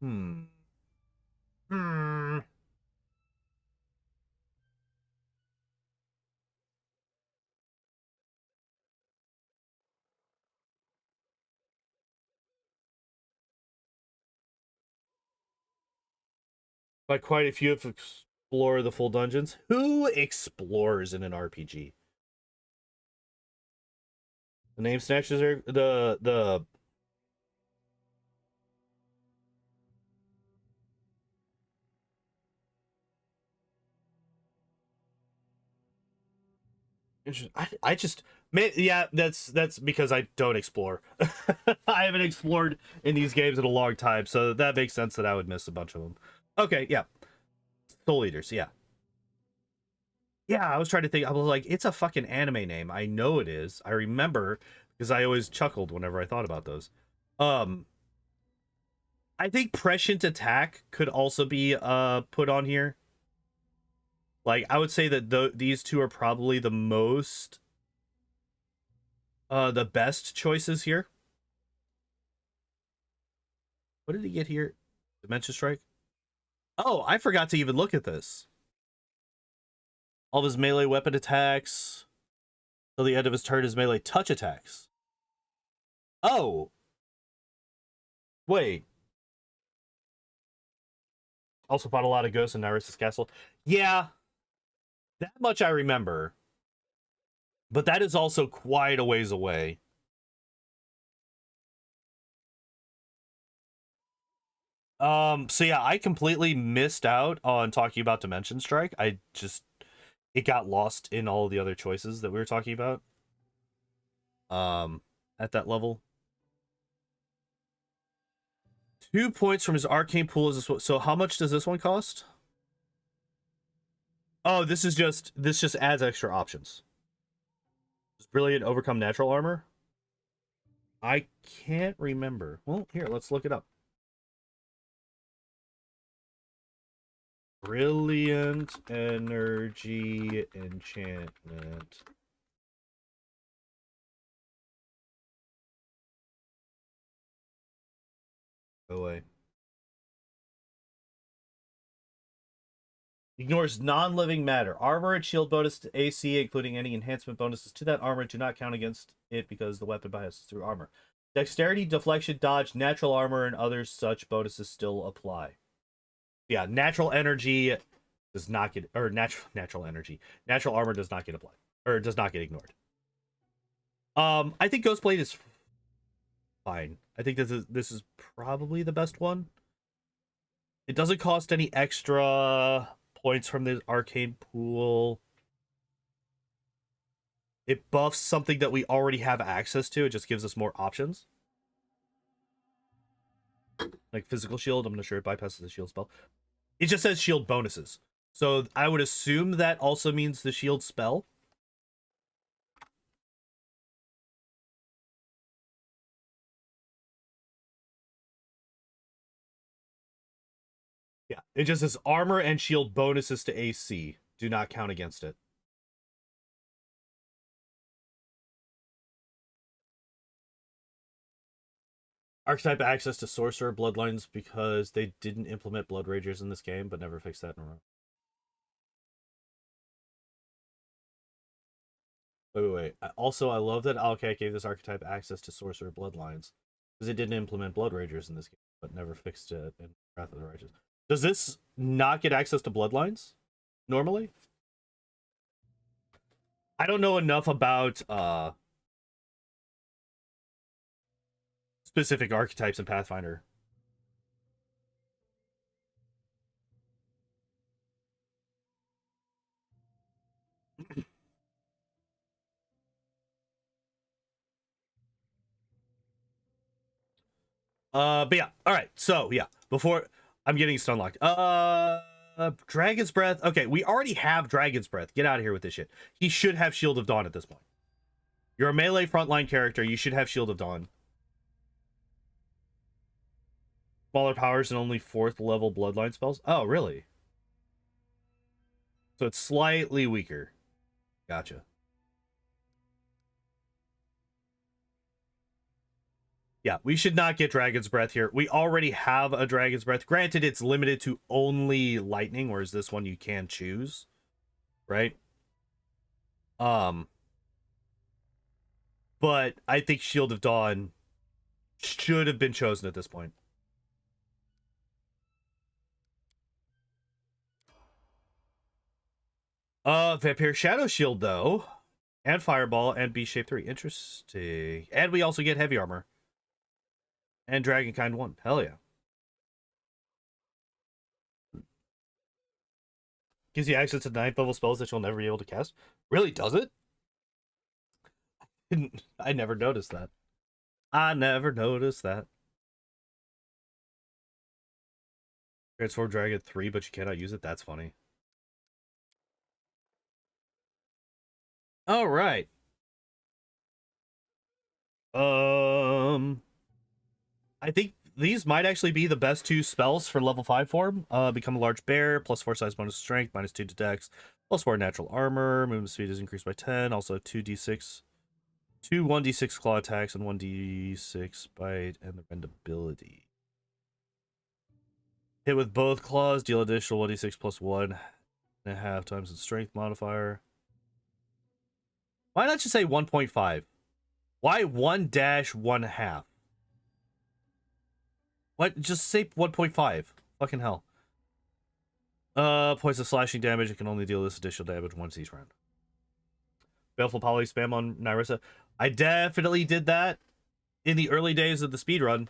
Hmm. Hmm. But quite a few have explored the full dungeons. Who explores in an RPG? The name snatchers are the I just man, yeah, that's because I don't explore. I haven't explored in these games in a long time, so that makes sense that I would miss a bunch of them. Okay, yeah. Soul Eaters, yeah. Yeah, I was trying to think. I was like, it's a fucking anime name. I know it is. I remember because I always chuckled whenever I thought about those. Um, I think Prescient Attack could also be put on here. Like, I would say that these two are probably the best choices here. What did he get here? Dementia Strike? Oh, I forgot to even look at this. All of his melee weapon attacks till the end of his turn, his melee touch attacks. Oh, wait. Also fought a lot of ghosts in Nyrus's castle. Yeah, that much I remember. But that is also quite a ways away. So yeah, I completely missed out on talking about Dimension Strike. It got lost in all the other choices that we were talking about. At that level. 2 points from his arcane pool is this. So how much does this one cost? Oh, this just adds extra options. Does Brilliant overcome natural armor? I can't remember. Well, here, let's look it up. Brilliant energy enchantment. Go away. Ignores non-living matter. Armor and shield bonus to AC, including any enhancement bonuses to that armor, do not count against it because the weapon biases through armor. Dexterity, deflection, dodge, natural armor, and other such bonuses still apply. Yeah, natural energy does not get, or natural energy. Natural armor does not get applied, or does not get ignored. I think Ghostblade is fine. I think this is probably the best one. It doesn't cost any extra points from the arcane pool. It buffs something that we already have access to. It just gives us more options. Like physical shield, I'm not sure it bypasses the shield spell. It just says shield bonuses. So I would assume that also means the shield spell. Yeah, it just says armor and shield bonuses to AC. Do not count against it. Archetype access to sorcerer bloodlines because they didn't implement blood ragers in this game, but never fixed that in a row. Wait. Also, I love that Owlcat gave this archetype access to sorcerer bloodlines because it didn't implement blood ragers in this game, but never fixed it in Wrath of the Righteous. Does this not get access to bloodlines normally? I don't know enough about specific archetypes in Pathfinder. But yeah, all right. So yeah, before I'm getting stun locked. Dragon's Breath. Okay, we already have Dragon's Breath. Get out of here with this shit. He should have Shield of Dawn at this point. You're a melee frontline character. You should have Shield of Dawn. Smaller powers and only 4th level bloodline spells. Oh, really? So it's slightly weaker. Gotcha. Yeah, we should not get Dragon's Breath here. We already have a Dragon's Breath. Granted, it's limited to only lightning, whereas this one you can choose, right? But I think Shield of Dawn should have been chosen at this point. Vampire Shadow Shield, though. And Fireball and Beast Shape 3. Interesting. And we also get Heavy Armor. And Dragonkind 1. Hell yeah. Gives you access to 9th level spells that you'll never be able to cast. Really, does it? I never noticed that. I never noticed that. Transform Dragon 3, but you cannot use it? That's funny. All right. I think these might actually be the best 2 spells for level 5 form. Become a large bear, +4 size bonus strength, -2 to dex, +4 natural armor, movement speed is increased by 10, also 2d6, 2 1d6 claw attacks, and 1d6 bite, and the rend ability. Hit with both claws, deal additional 1d6 plus 1.5 times the strength modifier. Why not just say 1.5? Why 1-1/2? What? Just say 1.5. Fucking hell. Points of slashing damage. It can only deal this additional damage once each round. Baleful Poly spam on Nyrissa. I definitely did that in the early days of the speedrun.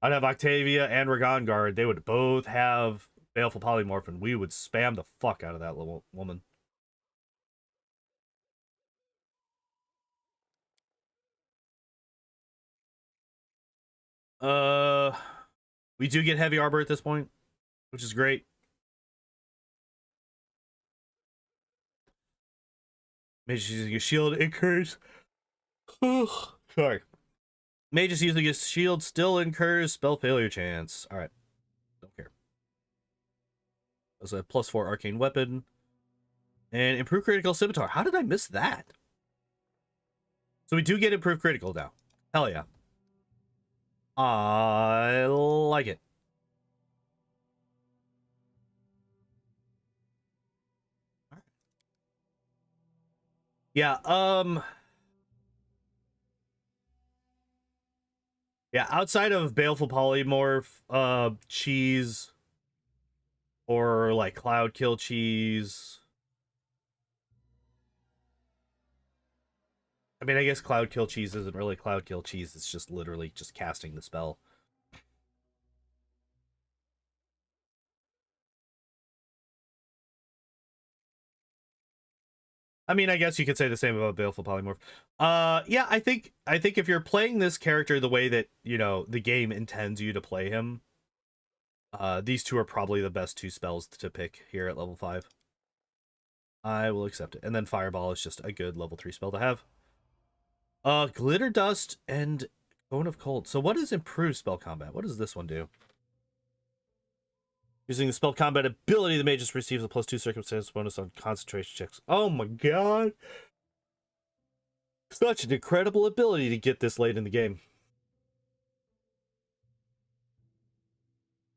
I'd have Octavia and Regongar. They would both have Baleful Polymorph, and we would spam the fuck out of that little woman. We do get Heavy Armor at this point, which is great. Mage using a shield incurs. Sorry. Mage using a shield still incurs spell failure chance. Alright. Don't care. That's a +4 arcane weapon. And improved critical scimitar. How did I miss that? So we do get improved critical now. Hell yeah. I like it. Yeah, yeah, outside of Baleful Polymorph, cheese, or like Cloud Kill cheese, I mean, I guess Cloud Kill Cheese isn't really Cloud Kill Cheese. It's just literally just casting the spell. I mean, I guess you could say the same about Baleful Polymorph. Yeah, I think if you're playing this character the way that, you know, the game intends you to play him, these two are probably the best two spells to pick here at level 5. I will accept it. And then Fireball is just a good level 3 spell to have. Glitter Dust and Cone of Cold. So what is improved spell combat? What does this one do? Using the spell combat ability, the mage receives a +2 circumstance bonus on concentration checks. Oh my god! Such an incredible ability to get this late in the game.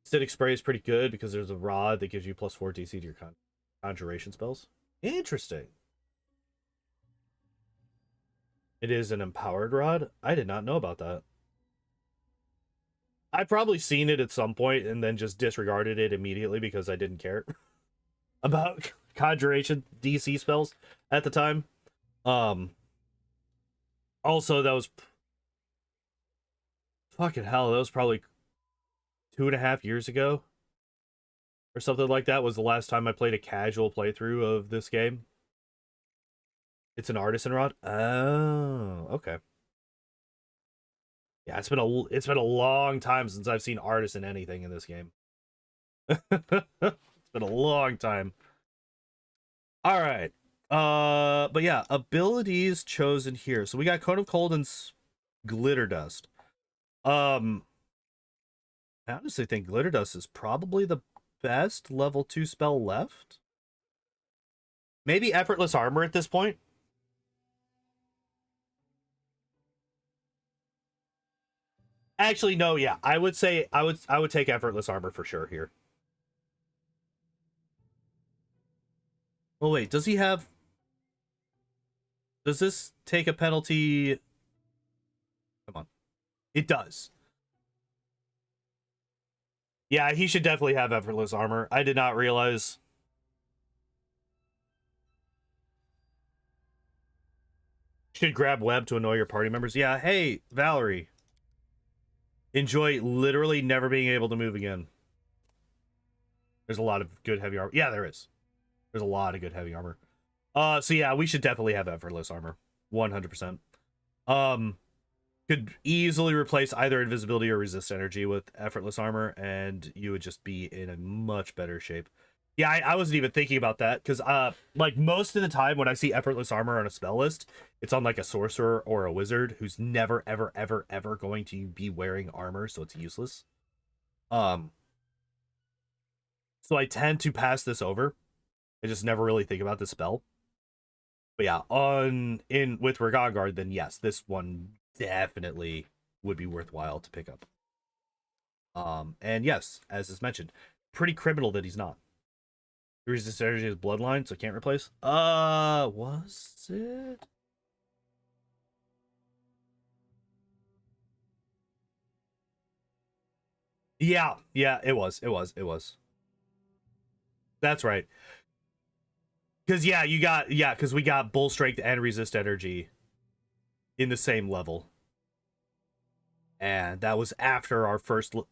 Acidic Spray is pretty good because there's a rod that gives you +4 DC to your conjuration spells. Interesting. It is an empowered rod? I did not know about that. I've probably seen it at some point and then just disregarded it immediately because I didn't care about conjuration DC spells at the time. Also, that was fucking hell. That was probably 2.5 years ago or something like that. Was the last time I played a casual playthrough of this game. It's an artisan rod. Oh, okay. Yeah, it's been a long time since I've seen artisan anything in this game. It's been a long time. All right. But yeah, abilities chosen here. So we got Cone of Cold and Glitter Dust. I honestly think Glitter Dust is probably the best level 2 spell left. Maybe Effortless Armor at this point. Actually, no, yeah. I would say I would take Effortless Armor for sure here. Oh wait, does this take a penalty? Come on. It does. Yeah, he should definitely have Effortless Armor. I did not realize. Should grab Web to annoy your party members. Yeah, hey, Valerie. Enjoy literally never being able to move again. There's a lot of good heavy armor. Yeah, there is. There's a lot of good heavy armor. So yeah, we should definitely have Effortless Armor. 100%. Could easily replace either invisibility or resist energy with Effortless Armor, and you would just be in a much better shape. Yeah, I wasn't even thinking about that, because like most of the time when I see Effortless Armor on a spell list, it's on like a sorcerer or a wizard who's never, ever, ever, ever going to be wearing armor, so it's useless. So I tend to pass this over. I just never really think about the spell. But yeah, with Regongar, then yes, this one definitely would be worthwhile to pick up. And yes, as is mentioned, pretty criminal that he's not. He resists energy as bloodline, so can't replace. Was it? Yeah, it was. That's right. Because because we got Bull Strength and Resist Energy in the same level. And that was after our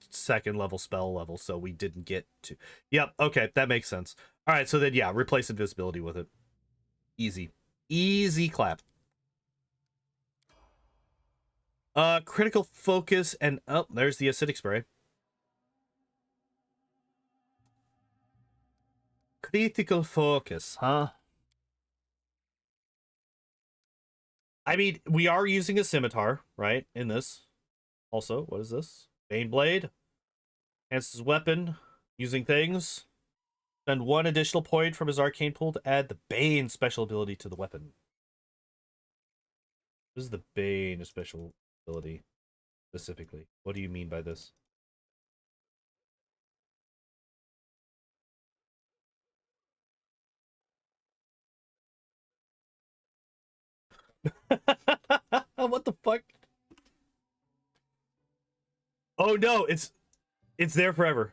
second level spell level, so we didn't get to. Yep, okay, that makes sense. All right, so then yeah, replace invisibility with it. Easy clap. Critical focus and oh, there's the acidic spray. Critical focus, huh? I mean, we are using a scimitar, right? In this. Also, what is this? Bane Blade. Enhances weapon. Using things. Spend 1 additional point from his arcane pool to add the Bane special ability to the weapon. This is the Bane special ability, specifically. What do you mean by this? What the fuck? Oh no, it's there forever.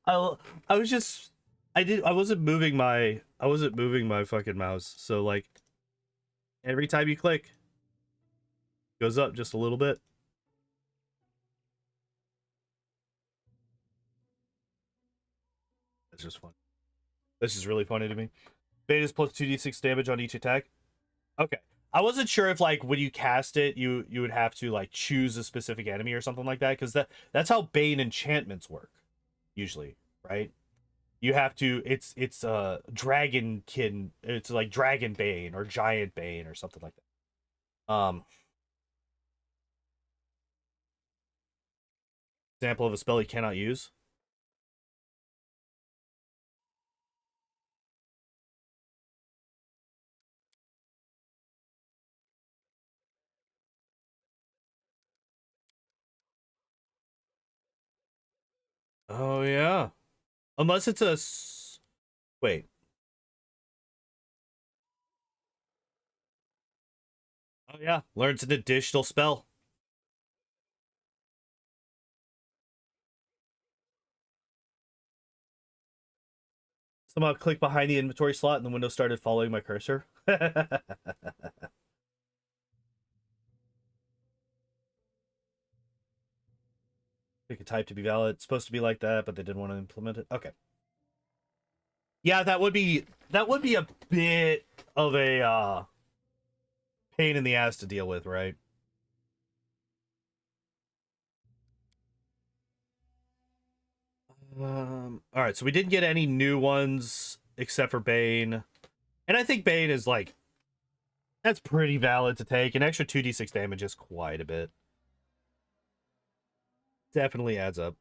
I was just I wasn't moving my fucking mouse. So like every time you click, it goes up just a little bit. That's just fun. This is really funny to me. Beta's plus 2d6 damage on each attack. Okay. I wasn't sure if like when you cast it, you would have to like choose a specific enemy or something like that, because that's how Bane enchantments work, usually, right? You have to it's dragonkin, it's like Dragon Bane or Giant Bane or something like that. Example of a spell you cannot use. Oh yeah. Unless it's wait. Oh yeah, learns an additional spell. Somehow click behind the inventory slot and the window started following my cursor. Pick a type to be valid. It's supposed to be like that, but they didn't want to implement it. Okay. Yeah, that would be a bit of a pain in the ass to deal with, right? All right, so we didn't get any new ones except for Bane, and I think Bane is like that's pretty valid to take. An extra 2d6 damage is quite a bit. Definitely adds up.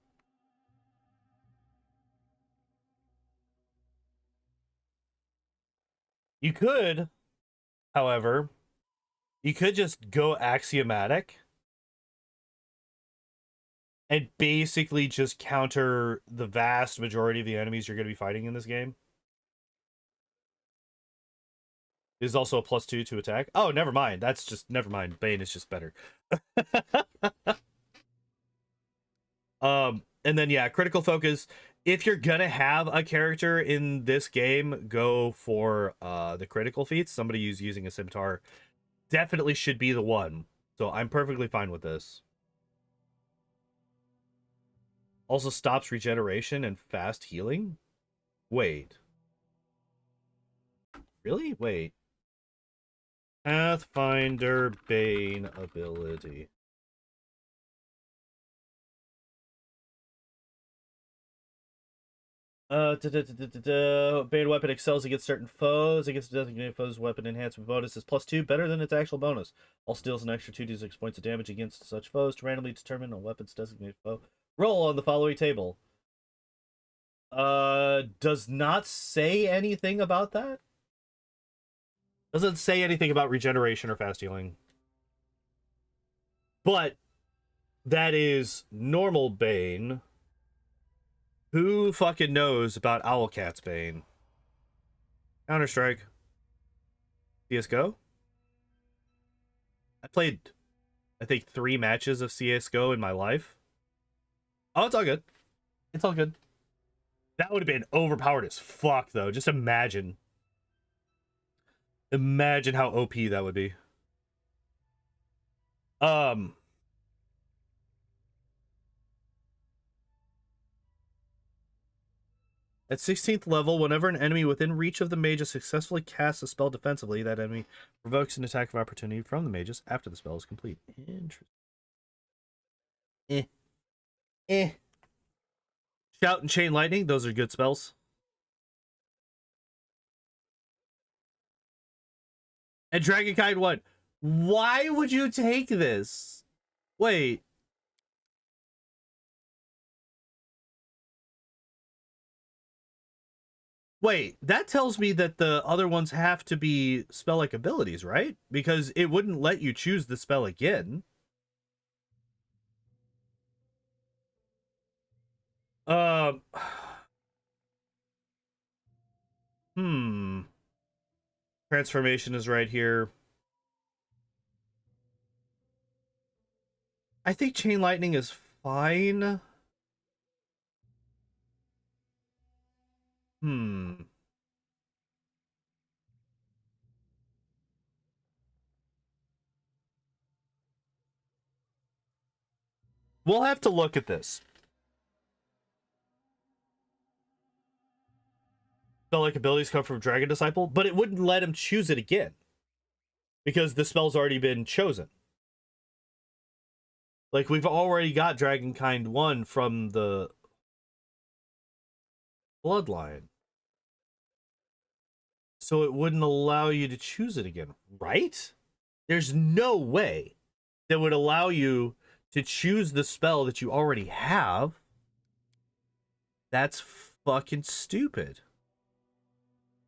You could, however, you could just go axiomatic and basically just counter the vast majority of the enemies you're going to be fighting in this game. Is also a +2 to attack. Oh, never mind. That's just never mind. Bane is just better. And then yeah, critical focus. If you're gonna have a character in this game, go for the critical feats. Somebody who's using a scimitar definitely should be the one. So I'm perfectly fine with this. Also stops regeneration and fast healing. Wait. Really? Wait. Pathfinder Bane ability. Bane weapon excels against certain foes. Against designated foes, weapon enhancement bonus is +2, better than its actual bonus. Also deals an extra 2d6 points of damage against such foes to randomly determine a weapon's designated foe. Roll on the following table. Does not say anything about that. Doesn't say anything about regeneration or fast healing. But that is normal Bane. Who fucking knows about Owlcat's Bane? Counter-Strike. CSGO? I played, I think, 3 matches of CSGO in my life. Oh, it's all good. It's all good. That would have been overpowered as fuck, though. Just imagine. Imagine how OP that would be. Um, at 16th level, whenever an enemy within reach of the mages successfully casts a spell defensively, that enemy provokes an attack of opportunity from the mages after the spell is complete. Interesting. Eh. Eh. Shout and Chain Lightning, those are good spells. And Dragonkind 1. Why would you take this? Wait. Wait, that tells me that the other ones have to be spell-like abilities, right? Because it wouldn't let you choose the spell again. Um, hmm. Transformation is right here. I think Chain Lightning is fine. Hmm. We'll have to look at this. Spell-like abilities come from Dragon Disciple, but it wouldn't let him choose it again because the spell's already been chosen. Like, we've already got Dragonkind 1 from the Bloodline. So it wouldn't allow you to choose it again, right? There's no way that would allow you to choose the spell that you already have. That's fucking stupid.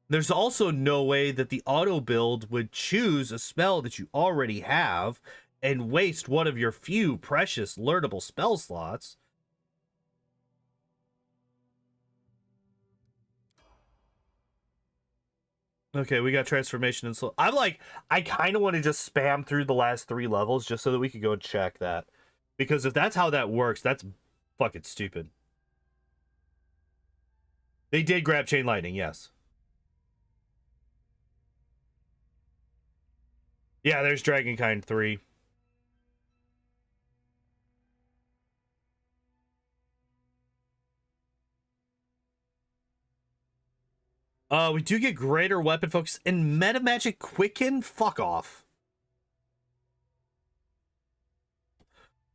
There's also no way that the auto build would choose a spell that you already have and waste one of your few precious learnable spell slots. Okay, we got transformation and slow. I kind of want to just spam through the last 3 levels just so that we could go and check that. Because if that's how that works, that's fucking stupid. They did grab Chain Lightning, yes. Yeah, there's Dragonkind 3. We do get greater weapon focus and meta magic quicken. Fuck off.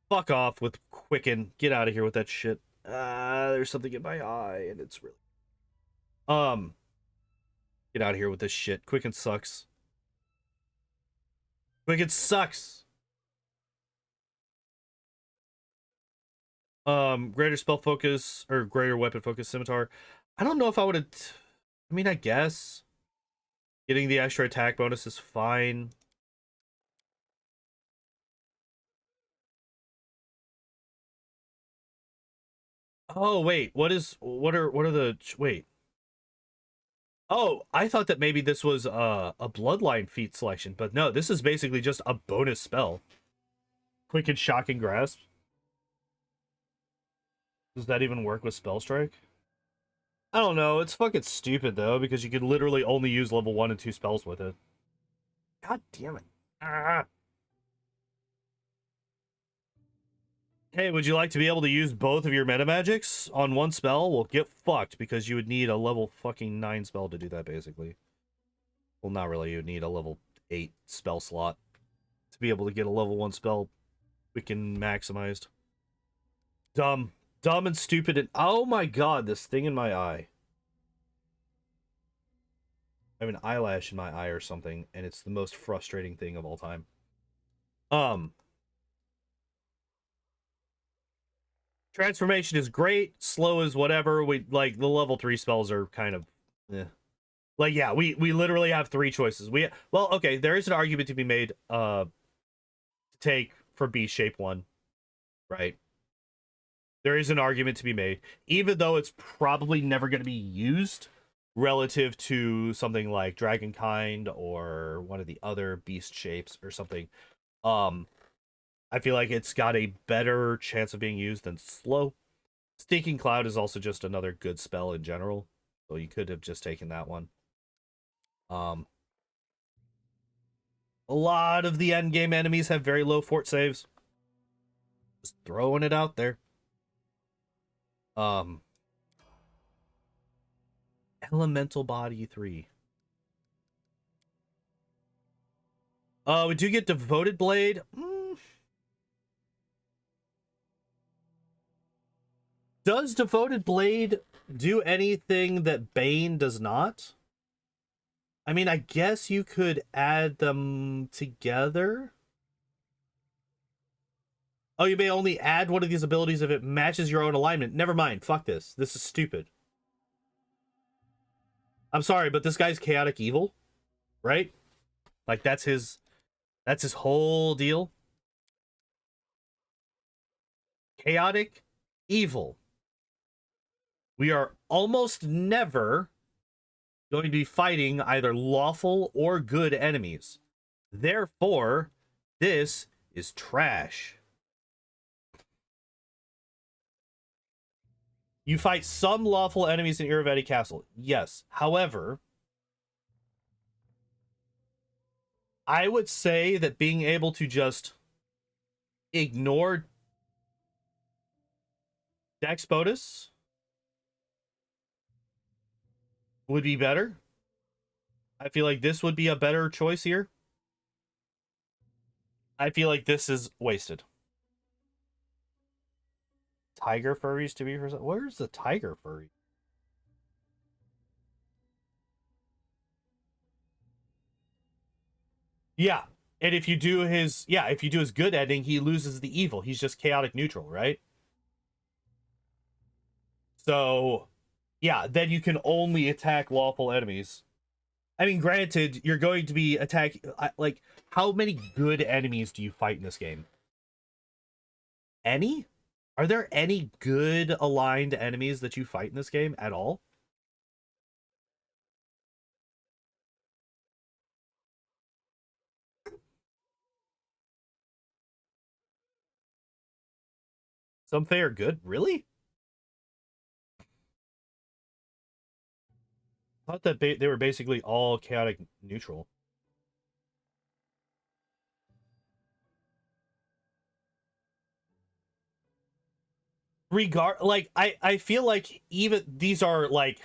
Fuck off with quicken. Get out of here with that shit. There's something in my eye and it's really get out of here with this shit. Quicken sucks. Quicken sucks. Greater spell focus or greater weapon focus scimitar. I don't know if I would have. I mean, I guess getting the extra attack bonus is fine. Oh wait, what are the wait? Oh, I thought that maybe this was a bloodline feat selection, but no, this is basically just a bonus spell. Quick and shocking grasp. Does that even work with spell strike? I don't know. It's fucking stupid though because you could literally only use level 1 and 2 spells with it. God damn it. Ah. Hey, would you like to be able to use both of your meta magics on one spell? Well, get fucked because you would need a level fucking 9 spell to do that basically. Well, not really. You would need a level 8 spell slot to be able to get a level 1 spell we can maximized. Dumb. Dumb and stupid and oh my god, this thing in my eye. I have an eyelash in my eye or something, and it's the most frustrating thing of all time. Transformation is great, slow is whatever. We like the level 3 spells are kind of like yeah, we literally have 3 choices. Well, okay, there is an argument to be made to take for B shape 1, right? There is an argument to be made, even though it's probably never going to be used relative to something like Dragonkind or one of the other beast shapes or something. I feel like it's got a better chance of being used than slow. Stinking Cloud is also just another good spell in general, so you could have just taken that one. A lot of the end game enemies have very low fort saves. Just throwing it out there. Elemental Body 3. We do get Devoted Blade. Does Devoted Blade do anything that Bane does not? I mean, I guess you could add them together. Oh, you may only add one of these abilities if it matches your own alignment. Never mind. Fuck this. This is stupid. I'm sorry, but this guy's chaotic evil, right? Like that's his whole deal. Chaotic evil. We are almost never going to be fighting either lawful or good enemies. Therefore, this is trash. You fight some lawful enemies in Iraveti Castle. Yes. However, I would say that being able to just ignore Dex Bodus would be better. I feel like this would be a better choice here. I feel like this is wasted. Tiger furries to be for. Where's the tiger furry? Yeah. And if you do his good ending, he loses the evil. He's just chaotic neutral, right? So yeah, then you can only attack lawful enemies. I mean, granted, you're going to be attacking like how many good enemies do you fight in this game? Any? Are there any good aligned enemies that you fight in this game at all? Some Fae are good? Really? I thought that they were basically all chaotic neutral. Like I feel like even these are like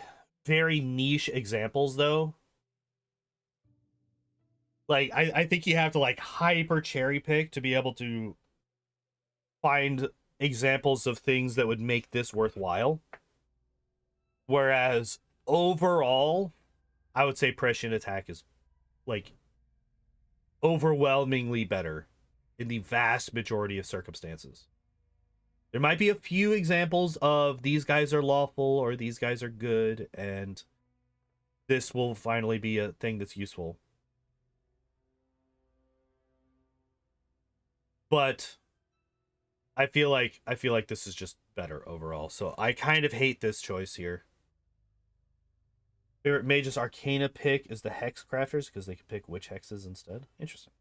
very niche examples though. Like I think you have to like hyper cherry pick to be able to find examples of things that would make this worthwhile. Whereas overall, I would say prescient attack is like overwhelmingly better in the vast majority of circumstances. There might be a few examples of these guys are lawful or these guys are good, and this will finally be a thing that's useful. But I feel like this is just better overall. So I kind of hate this choice here. Favorite Mage's Arcana pick is the Hex Crafters because they can pick witch hexes instead. Interesting.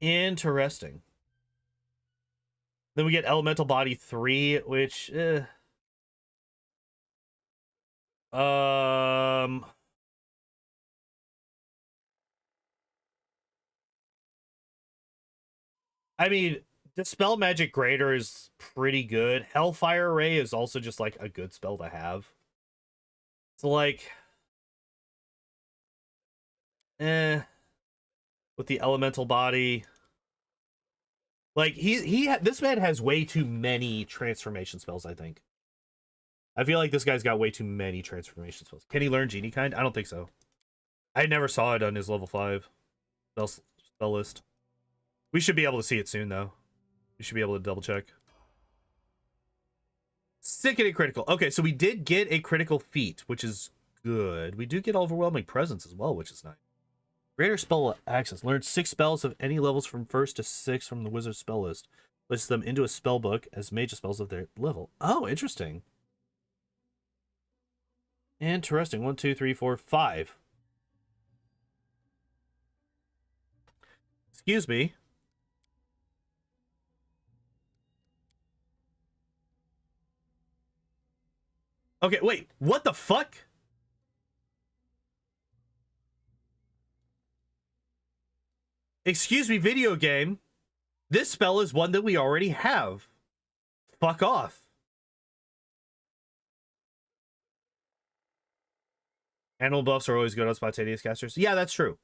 Interesting. Then we get Elemental Body 3, which um I mean, Dispel Magic Greater is pretty good. Hellfire Ray is also just like a good spell to have. So like with the Elemental Body, like this man has way too many transformation spells, I think. I feel like this guy's got way too many transformation spells. Can he learn Genie Kind? I don't think so. I never saw it on his level 5 spell list. We should be able to see it soon, though. We should be able to double check. Sickening critical. Okay, so we did get a critical feat, which is good. We do get overwhelming presence as well, which is nice. Greater spell access. Learn 6 spells of any levels from 1st to 6th from the wizard's spell list. Lists them into a spell book as major spells of their level. Oh, interesting. Interesting. 1, 2, 3, 4, 5. Excuse me. Okay, wait. What the fuck? Excuse me, video game. This spell is one that we already have. Fuck off. Animal buffs are always good on spontaneous casters. Yeah, that's true.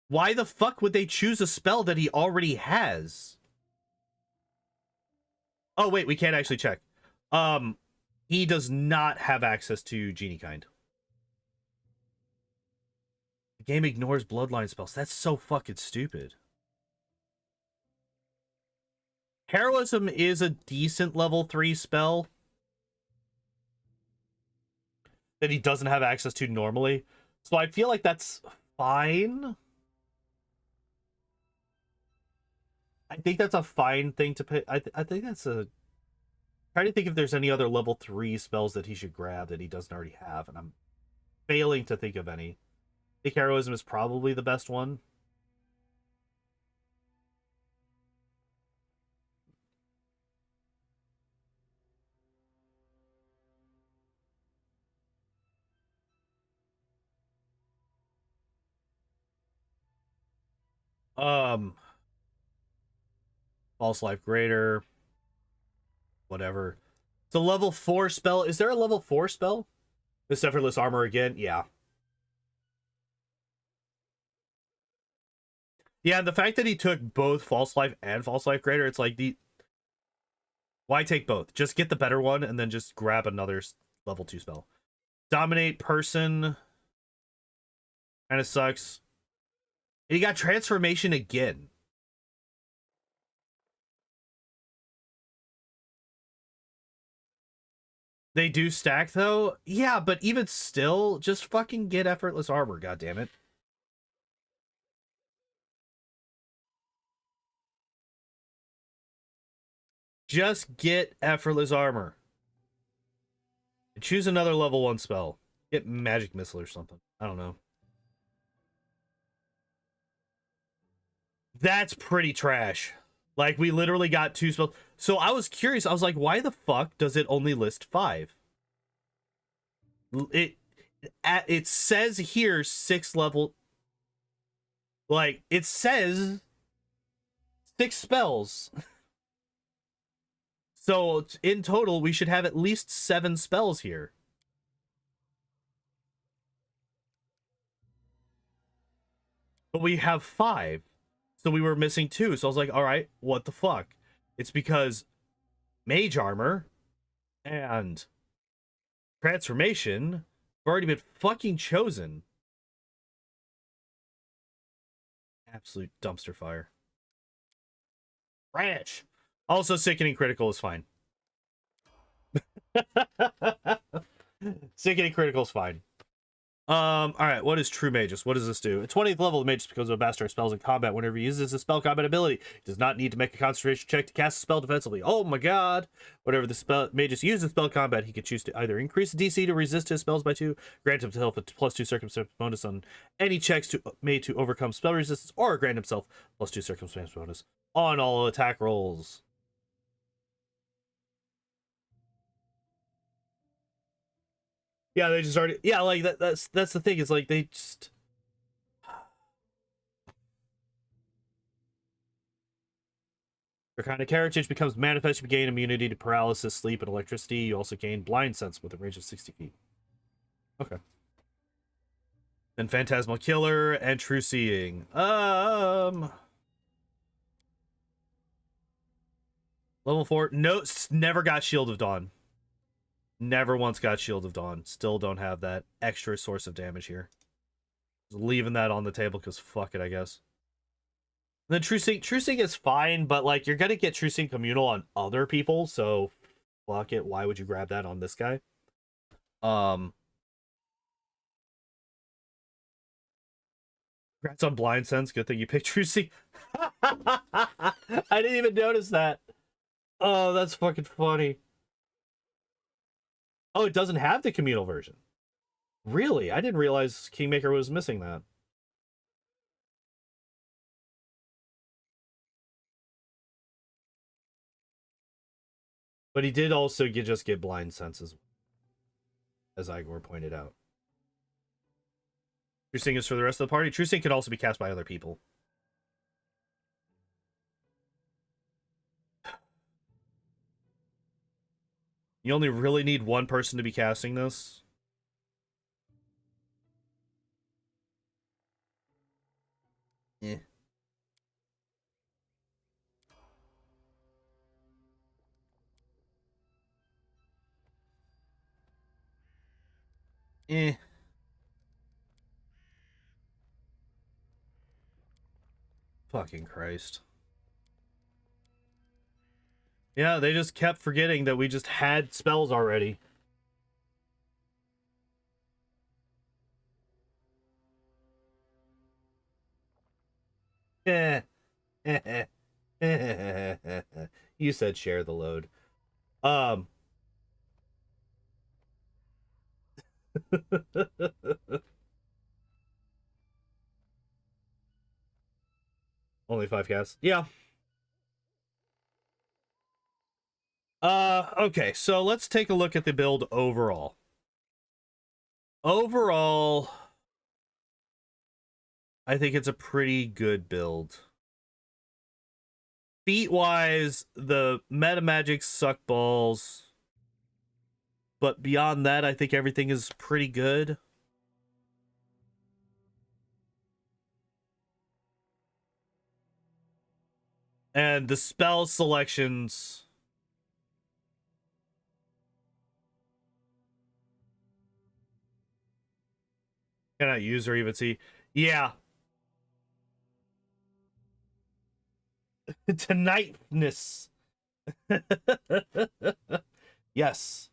Why the fuck would they choose a spell that he already has? Oh, wait, we can't actually check. He does not have access to Genie Kind. The game ignores bloodline spells. That's so fucking stupid. Heroism is a decent level 3 spell that he doesn't have access to normally. So I feel like that's fine. I think that's a fine thing to pick. I think that's a... Trying to think if there's any other level 3 spells that he should grab that he doesn't already have, and I'm failing to think of any. I think Heroism is probably the best one. Um, False Life Greater. Whatever. It's a level 4 spell. Is there a level 4 spell? This effortless armor again? Yeah. Yeah, and the fact that he took both False Life and False Life Greater, it's like the... Why take both? Just get the better one and then just grab another level 2 spell. Dominate person. Kind of sucks. And he got transformation again. They do stack though? Yeah, but even still, just fucking get effortless armor, goddammit. Just get effortless armor. And choose another level 1 spell. Get magic missile or something. I don't know. That's pretty trash. Like, we literally got 2 spells. So I was curious. I was like, why the fuck does it only list 5? It says here 6 level. Like, it says 6 spells. So in total, we should have at least 7 spells here. But we have 5. So we were missing 2. So I was like, all right, what the fuck? It's because mage armor and transformation have already been fucking chosen. Absolute dumpster fire. Trash. Also, sickening critical is fine. Sickening critical is fine. All right, what is True Magus? What does this do? At 20th level, the Magus becomes a master of spells in combat. Whenever he uses a spell combat ability, he does not need to make a concentration check to cast a spell defensively. Oh my god! Whenever the Magus uses spell combat, he can choose to either increase the DC to resist his spells by 2, grant himself a +2 circumstance bonus on any checks made to overcome spell resistance, or grant himself +2 circumstance bonus on all attack rolls. Yeah, they just already... Yeah, like, that's the thing. It's like, they just... Draconic Heritage becomes manifest. You gain immunity to paralysis, sleep, and electricity. You also gain blind sense with a range of 60 feet. Okay. Then Phantasmal Killer and True Seeing. Level 4. No, never got Shield of Dawn. Never once got Shield of Dawn. Still don't have that extra source of damage here. Just leaving that on the table because fuck it, I guess. And then True Seeing is fine, but like you're gonna get True Seeing communal on other people, so fuck it. Why would you grab that on this guy? Congrats on Blind Sense. Good thing you picked True Seeing. I didn't even notice that. Oh, that's fucking funny. Oh, it doesn't have the communal version. Really? I didn't realize Kingmaker was missing that. But he did also just get Blind Senses, as Igor pointed out. True Seeing is for the rest of the party. True Seeing can also be cast by other people. You only really need one person to be casting this. Yeah. Eh. Fucking Christ. Yeah, they just kept forgetting that we just had spells already. Eh. You said share the load. Only 5 casts. Yeah. Okay, so let's take a look at the build overall. Overall, I think it's a pretty good build. Feat wise, the meta magic suck balls. But beyond that, I think everything is pretty good. And the spell selections. Cannot use or even see. Yeah. Tonightness. Yes.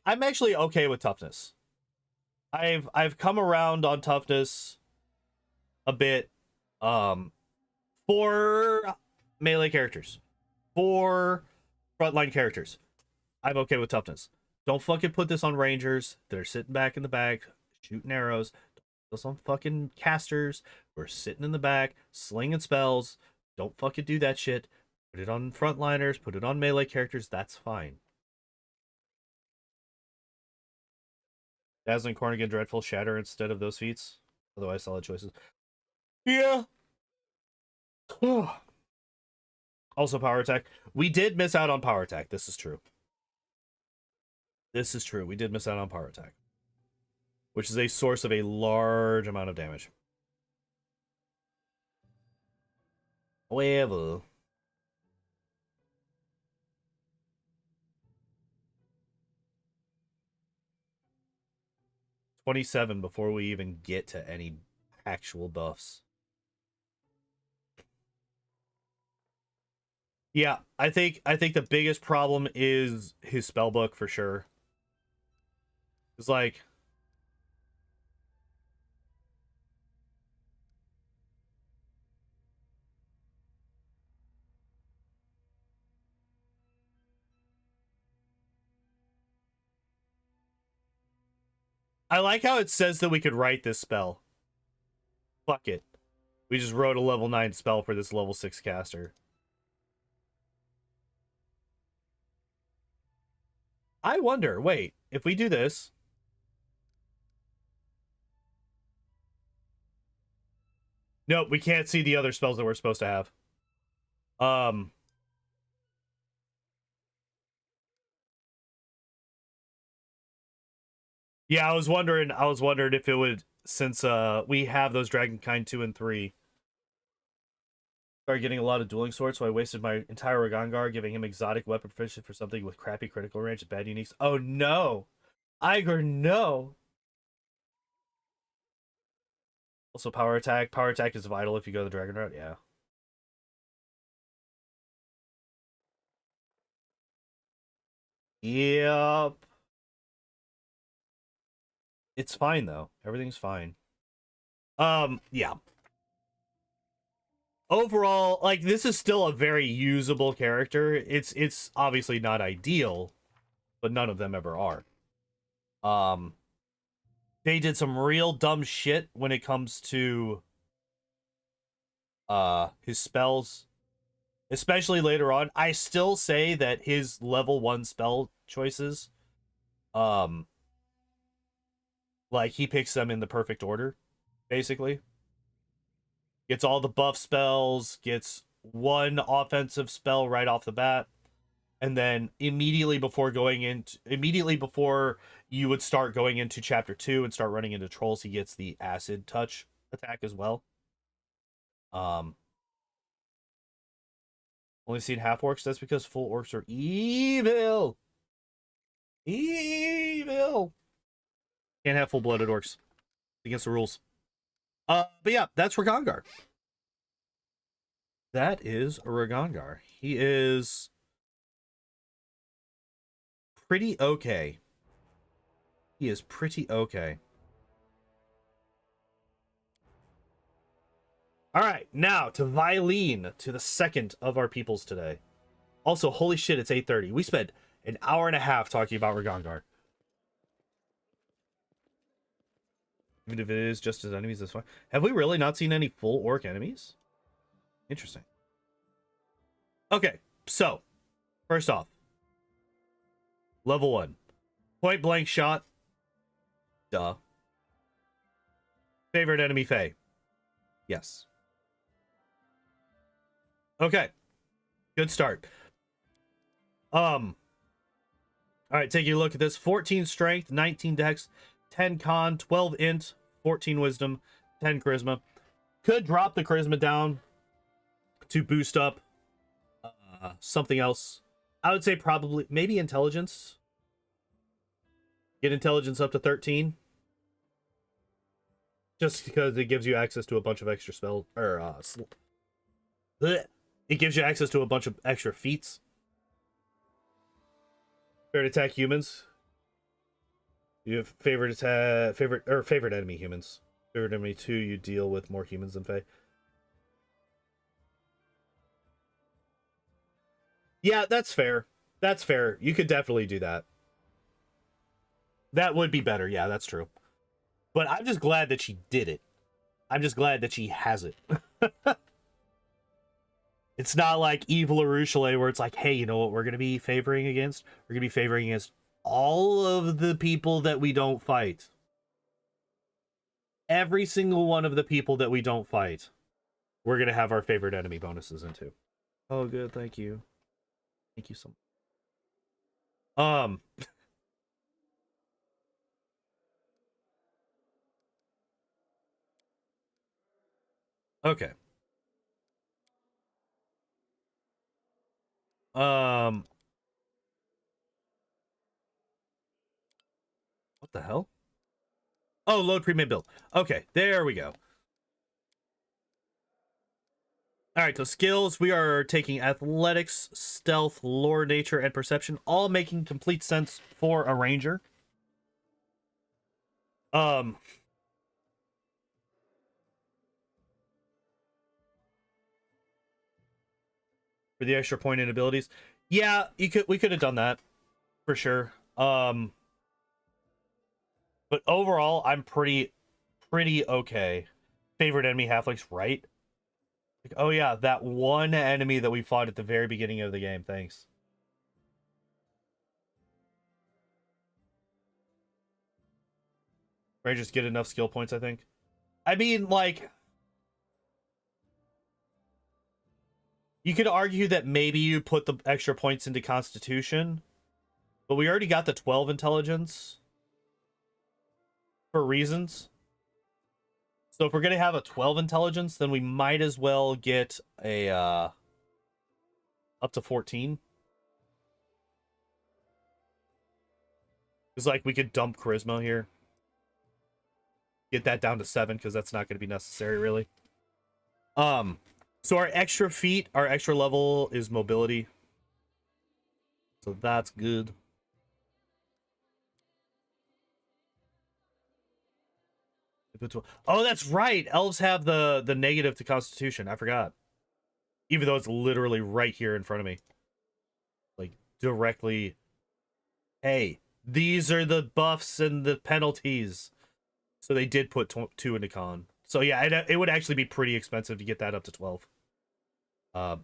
I'm actually okay with toughness. I've come around on toughness a bit. For melee characters. For frontline characters. I'm okay with toughness. Don't fucking put this on rangers that are sitting back in the back shooting arrows. Don't put this on fucking casters who are sitting in the back slinging spells. Don't fucking do that shit. Put it on frontliners. Put it on melee characters. That's fine. Dazzling, Cornigan, Dreadful, Shatter instead of those feats. Otherwise, solid choices. Yeah. Also, power attack. We did miss out on power attack. This is true. This is true. We did miss out on power attack, which is a source of a large amount of damage. However, 27 before we even get to any actual buffs. Yeah, I think the biggest problem is his spellbook for sure. It's like I like how it says that we could write this spell. Fuck it. We just wrote a level 9 spell for this level 6 caster. I wonder, wait, if we do this. Nope, we can't see the other spells that we're supposed to have. Yeah, I was wondering if it would, since we have those Dragonkind 2 and 3. Started getting a lot of dueling swords, so I wasted my entire Regongar giving him exotic weapon proficiency for something with crappy critical range, bad uniques. Oh no! Iger, no! Also power attack. Power attack is vital if you go the dragon route, yeah. Yep. It's fine though. Everything's fine. Yeah. Overall, like, this is still a very usable character. It's obviously not ideal, but none of them ever are. Um they did some real dumb shit when it comes to his spells, especially later on. I still say that his level 1 spell choices, um like, he picks them in the perfect order, basically. Gets all the buff spells, gets one offensive spell right off the bat, and then immediately before you would start going into chapter 2 and start running into trolls, he gets the acid touch attack as well. Only seen half orcs. That's because full orcs are evil. Evil. Can't have full blooded orcs. Against the rules. But yeah, that's Regongar. That is Regongar. He is pretty okay. He is pretty okay. All right, now to Vyleen, to the second of our peoples today. Also, holy shit, it's 8:30. We spent an hour and a half talking about Regongar. Even if it is just as enemies, that's fine. Have we really not seen any full orc enemies? Interesting. Okay, so first off, level 1, point blank shot. Duh. Favorite enemy Fae? Yes. Okay. Good start. All right, taking a look at this. 14 strength, 19 dex, 10 con, 12 int, 14 wisdom, 10 charisma. Could drop the charisma down to boost up something else. I would say probably maybe intelligence. Get intelligence up to 13. Just because it gives you access to a bunch of extra spells or it gives you access to a bunch of extra feats. Favorite attack humans. You have favorite enemy humans. Favorite enemy 2, you deal with more humans than Fae. Yeah, that's fair. That's fair. You could definitely do that. That would be better. Yeah, that's true. But I'm just glad that she did it. I'm just glad that she has it. It's not like Evil Arushale where it's like, hey, you know what we're going to be favoring against? We're going to be favoring against all of the people that we don't fight. Every single one of the people that we don't fight, we're going to have our favorite enemy bonuses into. Oh, good. Thank you. Thank you so much. Okay. What the hell? Oh, load pre-made build. Okay, there we go. All right, so skills, we are taking athletics, stealth, lore, nature, and perception, all making complete sense for a ranger. For the extra point in abilities. Yeah, we could have done that for sure. But overall, I'm pretty okay. Favorite enemy halflings, right? Like, oh yeah, that one enemy that we fought at the very beginning of the game. Thanks. Rangers get enough skill points, I think. I mean, like, you could argue that maybe you put the extra points into Constitution, but we already got the 12 intelligence for reasons. So if we're going to have a 12 intelligence, then we might as well get a up to 14. It's like we could dump charisma here. Get that down to 7 because that's not going to be necessary really. So our extra feat, our extra level is mobility. So that's good. Oh, that's right. Elves have the negative to Constitution. I forgot. Even though it's literally right here in front of me. Like directly. Hey, these are the buffs and the penalties. So they did put 2 into con. So yeah, it would actually be pretty expensive to get that up to 12.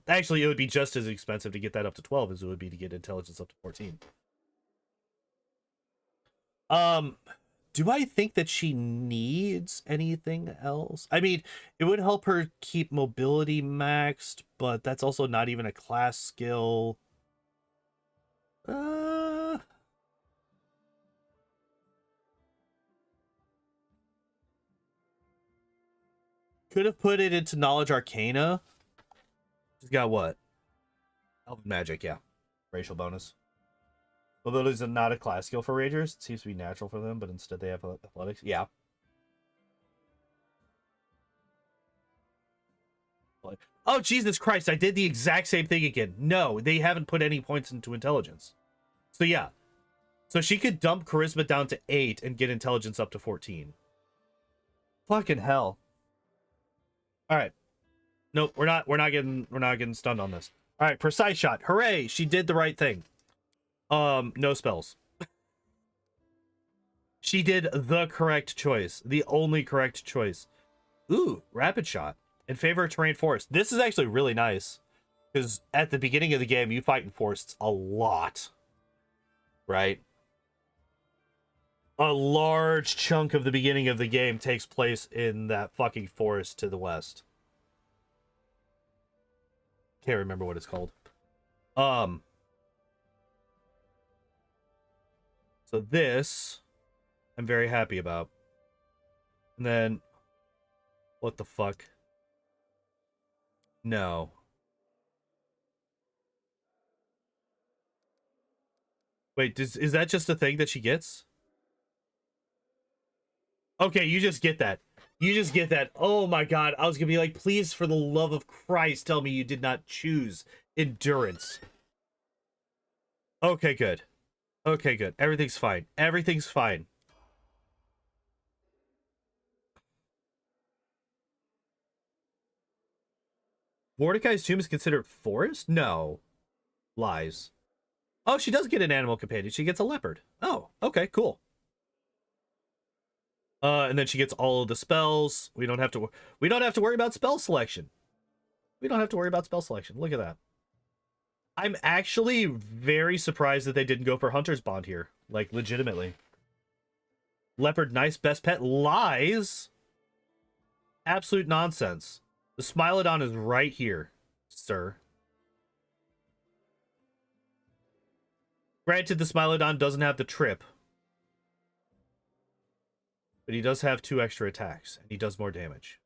Actually, it would be just as expensive to get that up to 12 as it would be to get intelligence up to 14. Do I think that she needs anything else? I mean, it would help her keep mobility maxed, but that's also not even a class skill. Could have put it into Knowledge Arcana. She's got what? Elven Magic, yeah. Racial bonus. Mobility is not a class skill for Rangers. It seems to be natural for them, but instead they have athletics. Yeah. Oh, Jesus Christ, I did the exact same thing again. No, they haven't put any points into intelligence. So yeah. So she could dump charisma down to 8 and get intelligence up to 14. Fucking hell. Alright. Nope, we're not getting stunned on this. Alright, precise shot. Hooray! She did the right thing. No spells. She did the correct choice. The only correct choice. Ooh, rapid shot. In favor of terrain forest. This is actually really nice. Because at the beginning of the game, you fight in forests a lot. Right? A large chunk of the beginning of the game takes place in that fucking forest to the west. Can't remember what it's called. So this I'm very happy about. And then what the fuck? No. Wait, is that just a thing that she gets? Okay, you just get that. You just get that. Oh my god. I was gonna be like, please, for the love of Christ, tell me you did not choose endurance. Okay, good. Okay, good. Everything's fine. Everything's fine. Mordecai's tomb is considered forest? No. Lies. Oh, she does get an animal companion. She gets a leopard. Oh, okay, cool. And then she gets all of the spells. We don't have to worry about spell selection. We don't have to worry about spell selection. Look at that. I'm actually very surprised that they didn't go for Hunter's Bond here. Like, legitimately. Leopard, nice, best pet. Lies. Absolute nonsense. The Smilodon is right here, sir. Granted, the Smilodon doesn't have the trip. But he does have 2 extra attacks, and he does more damage.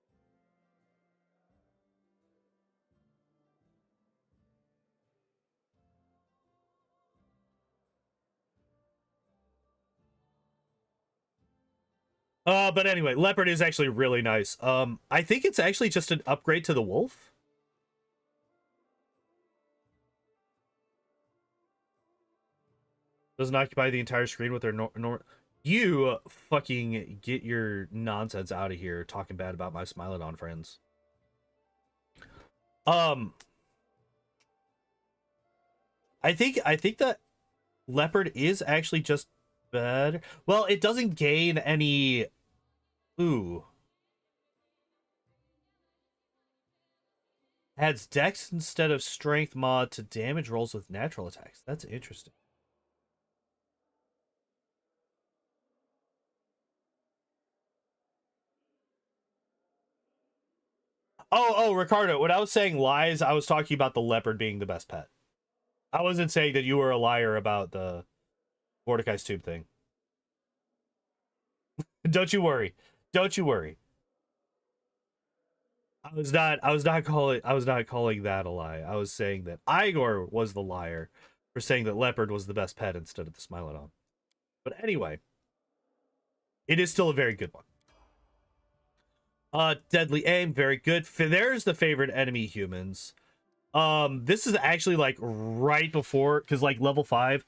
But anyway, Leopard is actually really nice. I think it's actually just an upgrade to the Wolf. Doesn't occupy the entire screen with their You fucking get your nonsense out of here talking bad about my Smilodon friends. I think that Leopard is actually just better. Well, it doesn't gain any. Ooh. Adds Dex instead of Strength mod to damage rolls with natural attacks. That's interesting. Oh, Ricardo, when I was saying lies, I was talking about the leopard being the best pet. I wasn't saying that you were a liar about the Mordecai's tube thing. Don't you worry. Don't you worry. I was not calling that a lie. I was saying that Igor was the liar for saying that leopard was the best pet instead of the Smilodon. But anyway, it is still a very good one. Deadly aim, very good. There's the favorite enemy humans. This is actually like right before, because like level 5,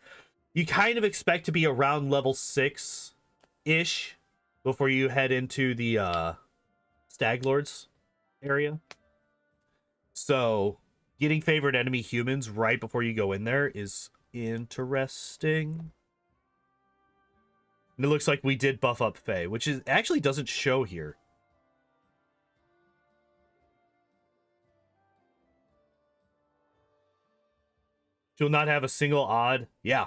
you kind of expect to be around level 6-ish before you head into the Stag Lords area. So getting favorite enemy humans right before you go in there is interesting. And it looks like we did buff up Faye, which is actually doesn't show here. She'll not have a single odd. Yeah.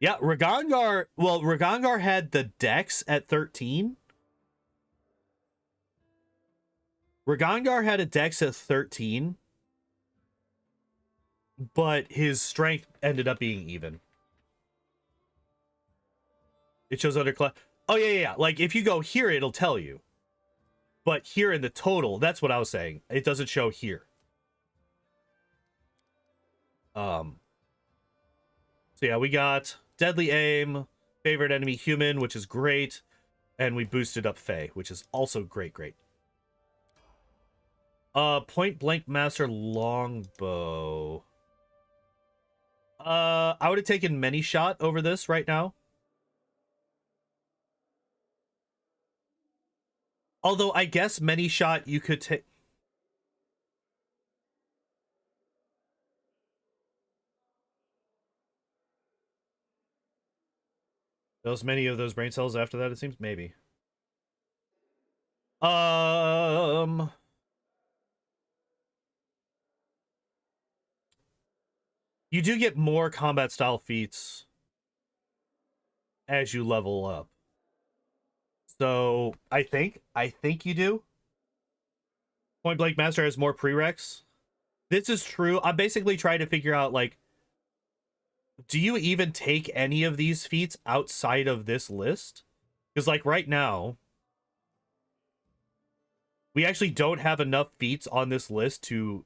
Yeah, Regongar. Well, Regongar had the Dex at 13. Regongar had a Dex at 13. But his strength ended up being even. It shows under class. Oh, yeah. Like, if you go here, it'll tell you. But here in the total, that's what I was saying. It doesn't show here. So yeah, we got deadly aim, favorite enemy human, which is great, and we boosted up Faye, which is also great. Point blank master longbow. I would have taken many shot over this right now. Although I guess many shot you could take. Those many of those brain cells after that, it seems? Maybe. You do get more combat style feats as you level up. So I think you do. Point blank master has more prereqs. This is true. I'm basically trying to figure out, like, do you even take any of these feats outside of this list? Because, like, right now, we actually don't have enough feats on this list to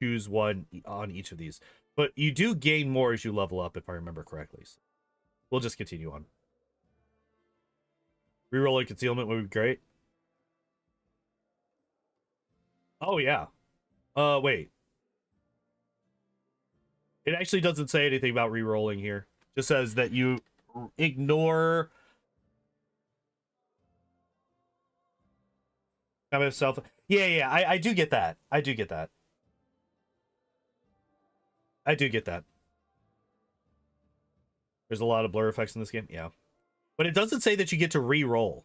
choose one on each of these. But you do gain more as you level up, if I remember correctly. So we'll just continue on. Rerolling concealment would be great. Oh, yeah. Wait. It actually doesn't say anything about rerolling here. It just says that you ignore kind of self. Yeah, I do get that. I do get that. I do get that. There's a lot of blur effects in this game. Yeah. But it doesn't say that you get to re-roll.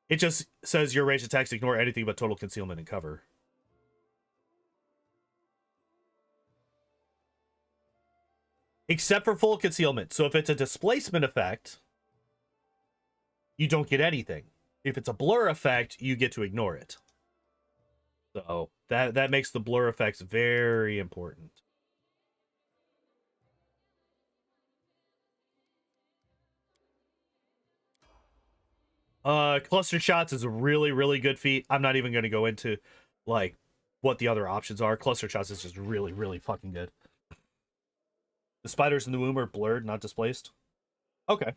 It just says your ranged attacks ignore anything but total concealment and cover. Except for full concealment. So if it's a displacement effect, you don't get anything. If it's a blur effect, you get to ignore it. So that makes the blur effects very important. Cluster shots is a really, really good feat. I'm not even going to go into, like, what the other options are. Cluster shots is just really, really fucking good. The spiders in the womb are blurred, not displaced. Okay.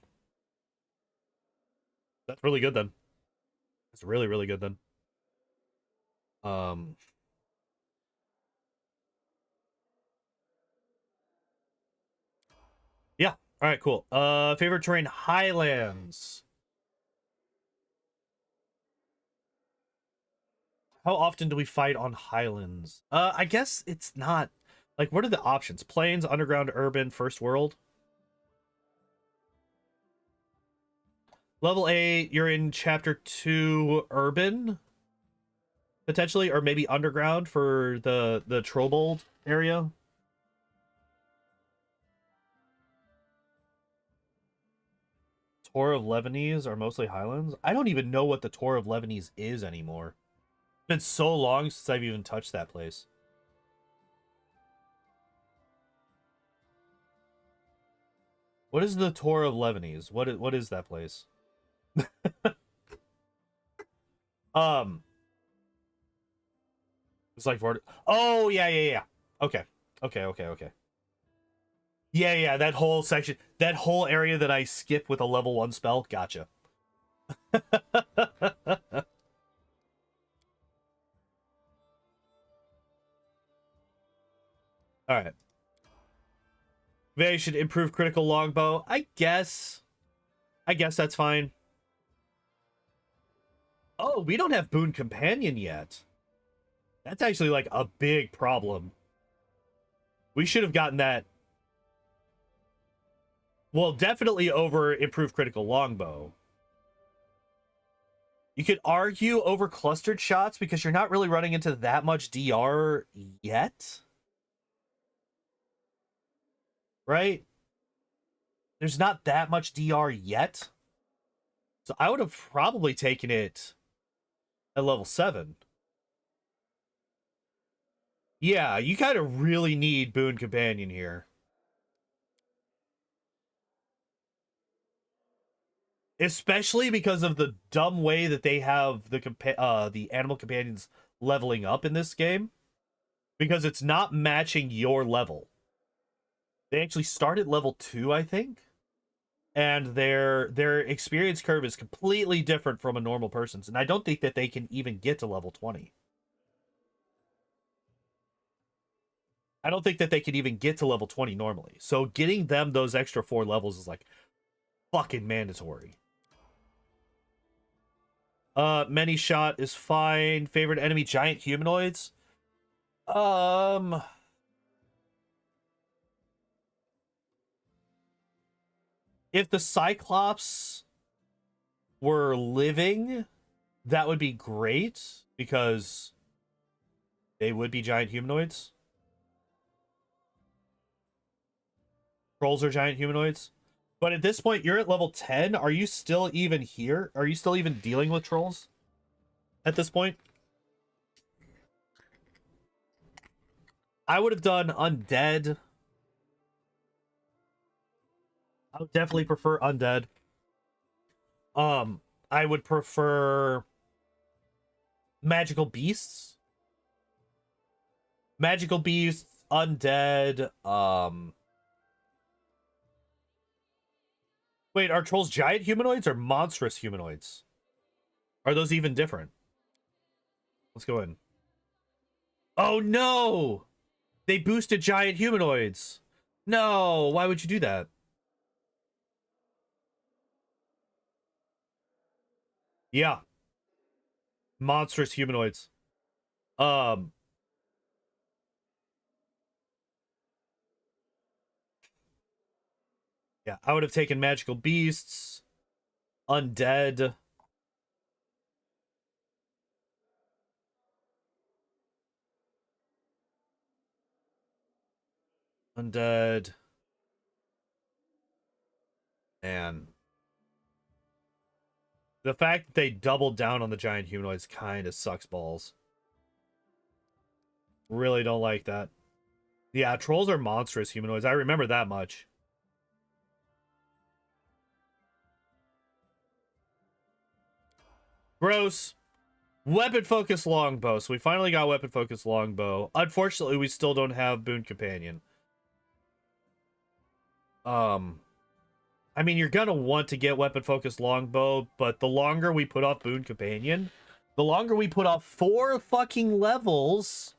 That's really good then. That's really, really good then. Yeah. All right, cool. Favorite terrain, Highlands. How often do we fight on Highlands? I guess it's not, like, what are the options? Plains, underground, urban, first world. Level 8, you're in chapter 2 urban, potentially, or maybe underground for the Autobuild area. Tour of Lebanese are mostly Highlands. I don't even know what the Tour of Lebanese is anymore. It's been so long since I've even touched that place. What is the Tour of Lebanese? What is that place? It's like oh yeah. Okay. Yeah, that whole section, that whole area that I skip with a level 1 spell. Gotcha. All right. They should improve critical longbow. I guess that's fine. Oh, we don't have Boon Companion yet. That's actually, like, a big problem. We should have gotten that. Well, definitely over improved critical longbow. You could argue over clustered shots because you're not really running into that much DR yet. Right? There's not that much DR yet. So I would have probably taken it at level 7. Yeah, you kind of really need Boon Companion here. Especially because of the dumb way that they have the animal companions leveling up in this game. Because it's not matching your level. They actually start at level 2, I think. And their experience curve is completely different from a normal person's. And I don't think that they can even get to level 20. I don't think that they can even get to level 20 normally. So getting them those extra 4 levels is, like, fucking mandatory. Many shot is fine. Favorite enemy, giant humanoids. If the Cyclops were living, that would be great because they would be giant humanoids. Trolls are giant humanoids. But at this point, you're at level 10. Are you still even here? Are you still even dealing with trolls at this point? I would have done undead. I would definitely prefer undead. I would prefer magical beasts. Magical beasts, undead. Wait, are trolls giant humanoids or monstrous humanoids? Are those even different? Let's go in. Oh no! They boosted giant humanoids. No, why would you do that? Yeah. Monstrous humanoids. Um, yeah, I would have taken magical beasts, undead. Undead. And the fact that they doubled down on the giant humanoids kind of sucks balls. Really don't like that. Yeah, trolls are monstrous humanoids. I remember that much. Gross. Weapon focus longbow. So we finally got weapon focus longbow. Unfortunately, we still don't have boon companion. I mean, you're gonna want to get weapon focus longbow, but the longer we put off boon companion, the longer we put off 4 fucking levels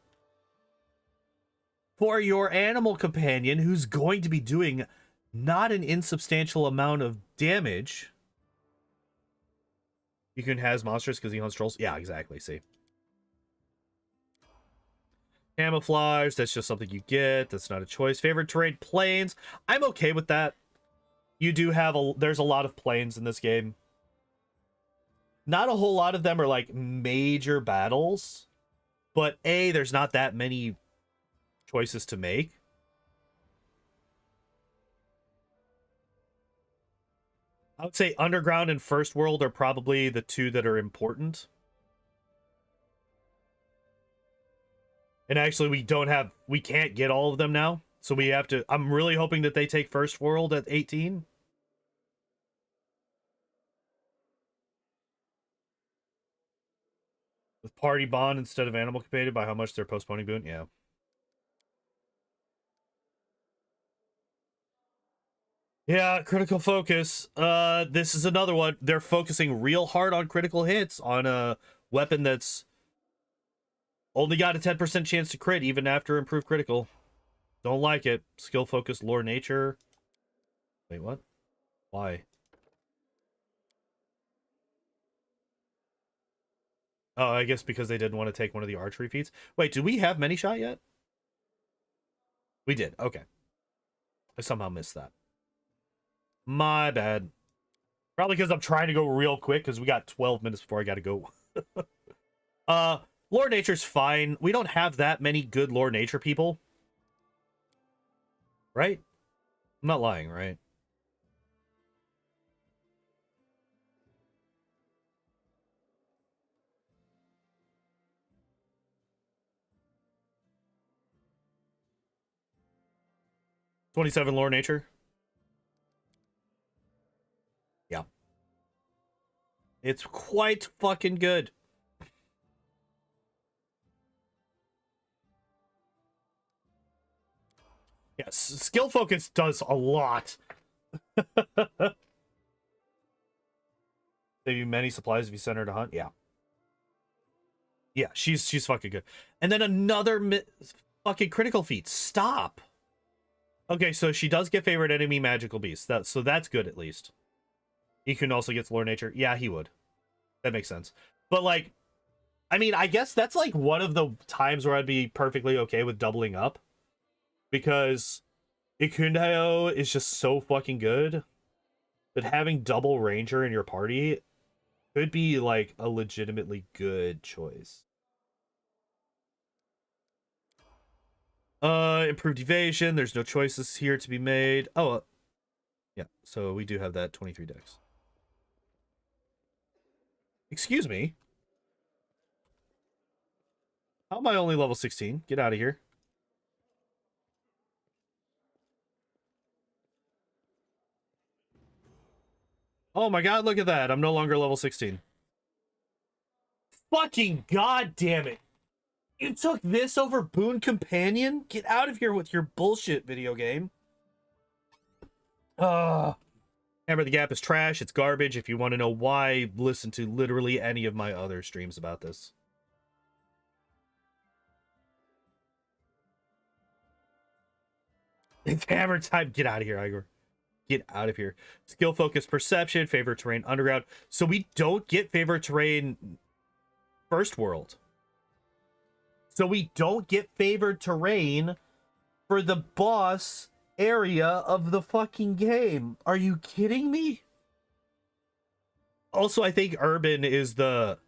for your animal companion, who's going to be doing not an insubstantial amount of damage. You can has monsters because he hunts trolls. Yeah, exactly. See. Camouflage, that's just something you get. That's not a choice. Favorite terrain, plains. I'm okay with that. You do have there's a lot of plains in this game. Not a whole lot of them are like major battles, but there's not that many choices to make. I would say underground and first world are probably the two that are important. And actually we can't get all of them now. So we have to, I'm really hoping that they take first world at 18. With party bond instead of animal companion by how much they're postponing boon. Yeah. Yeah, critical focus. This is another one. They're focusing real hard on critical hits on a weapon that's only got a 10% chance to crit even after improved critical. Don't like it. Skill focus, lore nature. Wait, what? Why? Oh, I guess because they didn't want to take one of the archery feats. Wait, do we have many shot yet? We did. Okay. I somehow missed that. My bad. Probably because I'm trying to go real quick because we got 12 minutes before I got to go. Lore nature's fine. We don't have that many good lore nature people. Right? I'm not lying, right? $27 lore nature. Yeah. It's quite fucking good. Yes, skill focus does a lot. Save you many supplies if you send her to hunt. Yeah. Yeah, she's fucking good. And then another fucking critical feat. Stop. Okay, so she does get favorite enemy magical beast. So that's good at least. He can also get lore nature. Yeah, he would. That makes sense. But like, I mean, I guess that's like one of the times where I'd be perfectly okay with doubling up. Because Ikundayo is just so fucking good that having double ranger in your party could be like a legitimately good choice. Improved evasion. There's no choices here to be made. Oh, yeah. So we do have that 23 dex. Excuse me. How am I only level 16? Get out of here. Oh my god, look at that. I'm no longer level 16. Fucking god damn it. You took this over Boon Companion? Get out of here with your bullshit, video game. Hammer the Gap is trash. It's garbage. If you want to know why, listen to literally any of my other streams about this. It's hammer time. Get out of here, Igor. Get out of here. Skill focus perception, favorite terrain underground. So we don't get favorite terrain first world. So we don't get favored terrain for the boss area of the fucking game. Are you kidding me? Also, I think urban is the...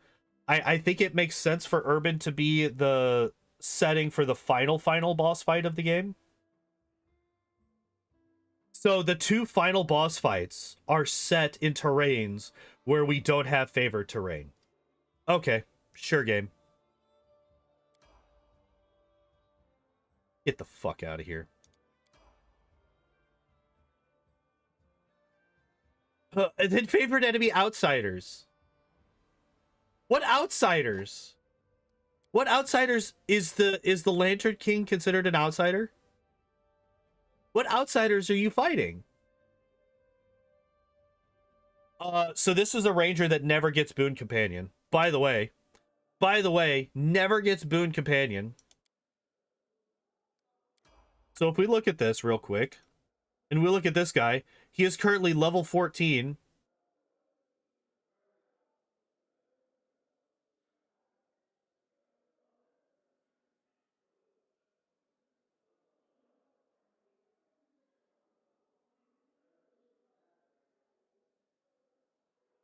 I think it makes sense for urban to be the setting for the final boss fight of the game. So the two final boss fights are set in terrains where we don't have favored terrain. Okay, sure game. Get the fuck out of here. And then favorite enemy outsiders. What outsiders? What outsiders is the Lantern King considered an outsider? What outsiders are you fighting? So this is a ranger that never gets Boon Companion. By the way, never gets Boon Companion. So if we look at this real quick, and we look at this guy, he is currently level 14.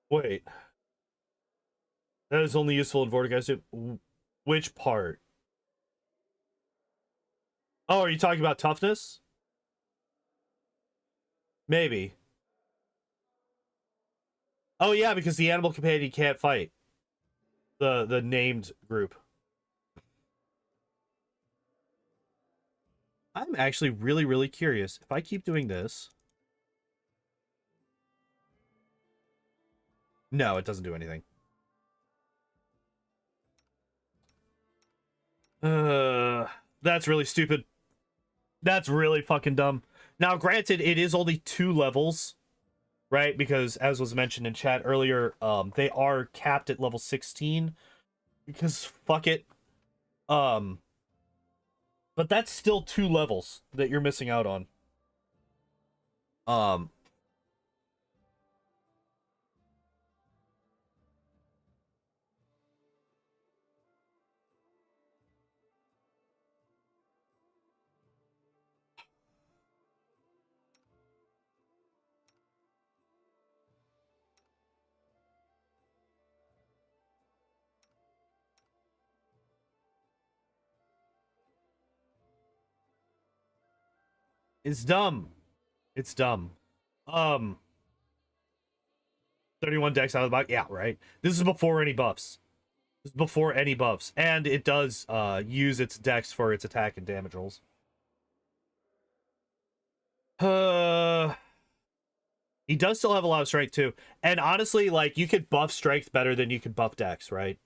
Wait. That is only useful in Vortex. Which part? Oh, are you talking about toughness? Maybe. Oh yeah, because the animal companion can't fight. The named group. I'm actually really curious. If I keep doing this... No, it doesn't do anything. That's really stupid. That's really fucking dumb. Now, granted, it is only 2 levels, right? Because, as was mentioned in chat earlier, they are capped at level 16. Because, fuck it. But that's still 2 levels that you're missing out on. It's dumb. It's dumb. 31 decks out of the box. Yeah, right. This is before any buffs. This is before any buffs. And it does use its dex for its attack and damage rolls. He does still have a lot of strength too. And honestly, like, you could buff strength better than you could buff dex, right?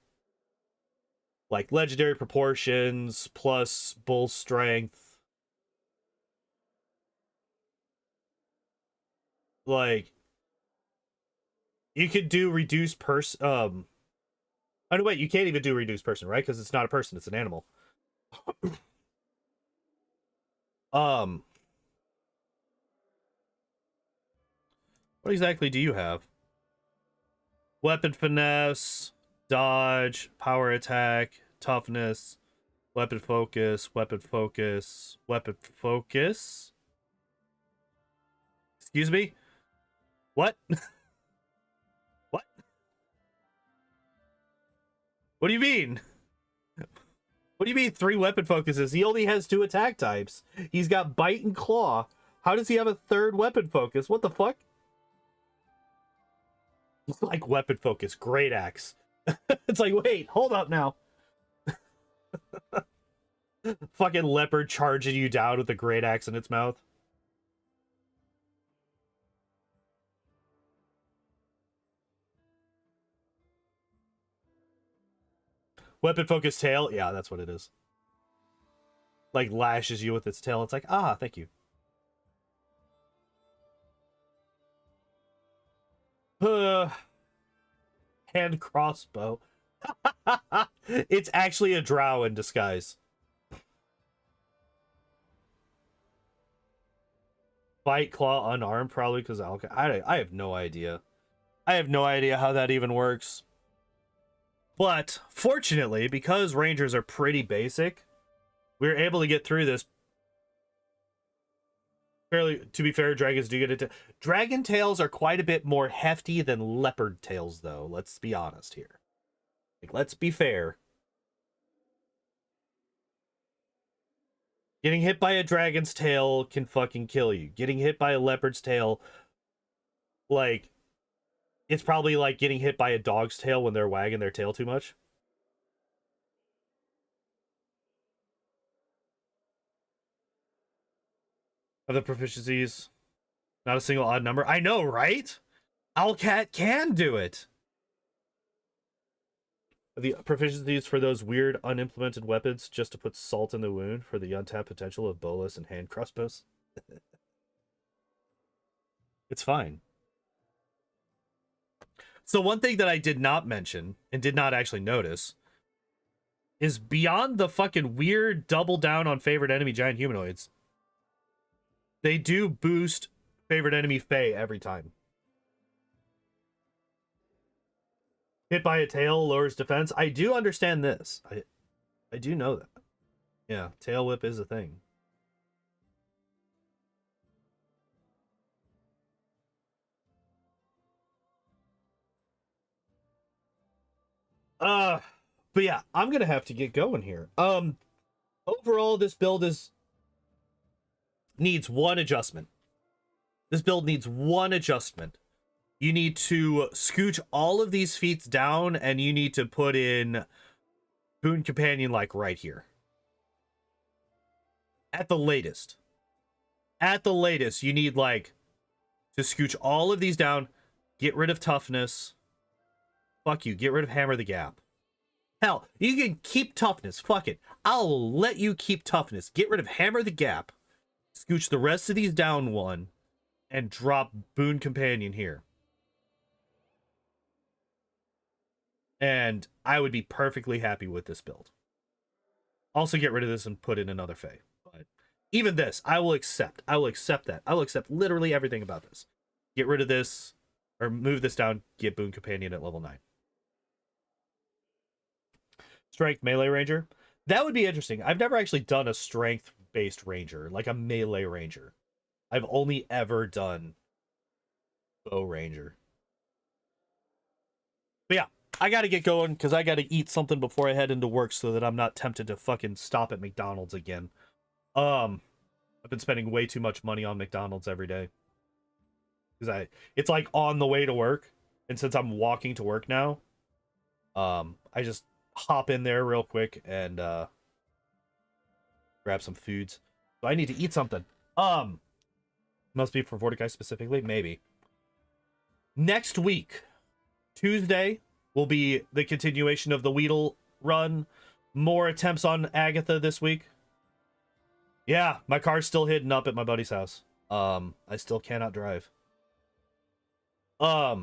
Like legendary proportions plus bull strength. Like, you could do reduced person. Oh no, wait, you can't even do reduced person, right? Because it's not a person, it's an animal. What exactly do you have? Weapon finesse, dodge, power attack, toughness, weapon focus, weapon focus, weapon focus. Excuse me? What? What? What do you mean? What do you mean 3 weapon focuses? He only has 2 attack types. He's got bite and claw. How does he have a 3rd weapon focus? What the fuck? It's like weapon focus, great axe. It's like, wait, hold up now. Fucking leopard charging you down with a great axe in its mouth. Weapon focused tail. Yeah, that's what it is. Like lashes you with its tail. It's like, ah, thank you. Hand crossbow. It's actually a drow in disguise. Bite claw unarmed, probably because I have no idea. I have no idea how that even works. But fortunately, because rangers are pretty basic, we were able to get through this fairly. To be fair, dragons do get it. Dragon tails are quite a bit more hefty than leopard tails, though. Let's be honest here. Like, let's be fair. Getting hit by a dragon's tail can fucking kill you. Getting hit by a leopard's tail, like, it's probably like getting hit by a dog's tail when they're wagging their tail too much. Of the proficiencies, not a single odd number. I know, right? Owlcat can do it. The proficiencies for those weird unimplemented weapons just to put salt in the wound for the untapped potential of bolas and hand crossbows. It's fine. So one thing that I did not mention and did not actually notice is beyond the fucking weird double down on favorite enemy giant humanoids, they do boost favorite enemy Fae every time. Hit by a tail lowers defense. I do understand this. I do know that. Yeah, tail whip is a thing. But yeah, I'm gonna have to get going here. Overall, this build needs one adjustment. This build needs one adjustment. You need to scooch all of these feats down, and you need to put in Boon Companion like right here. At the latest. At the latest, you need like to scooch all of these down, get rid of toughness. Fuck you, get rid of Hammer the Gap. Hell, you can keep toughness. Fuck it. I'll let you keep toughness. Get rid of Hammer the Gap. Scooch the rest of these down one, and drop Boon Companion here. And I would be perfectly happy with this build. Also get rid of this and put in another Fae. But even this, I will accept. I will accept that. I will accept literally everything about this. Get rid of this, or move this down, get Boon Companion at level 9. Strength melee ranger. That would be interesting. I've never actually done a strength-based ranger, like a melee ranger. I've only ever done bow ranger. But yeah, I gotta get going because I gotta eat something before I head into work so that I'm not tempted to fucking stop at McDonald's again. I've been spending way too much money on McDonald's every day. Because it's like on the way to work. And since I'm walking to work now, I just hop in there real quick and grab some foods. So I need to eat something. Must be for Vorticai specifically, maybe. Next week, Tuesday, will be the continuation of the Weedle run. More attempts on Agatha this week. Yeah, my car's still hidden up at my buddy's house. I still cannot drive. Yeah,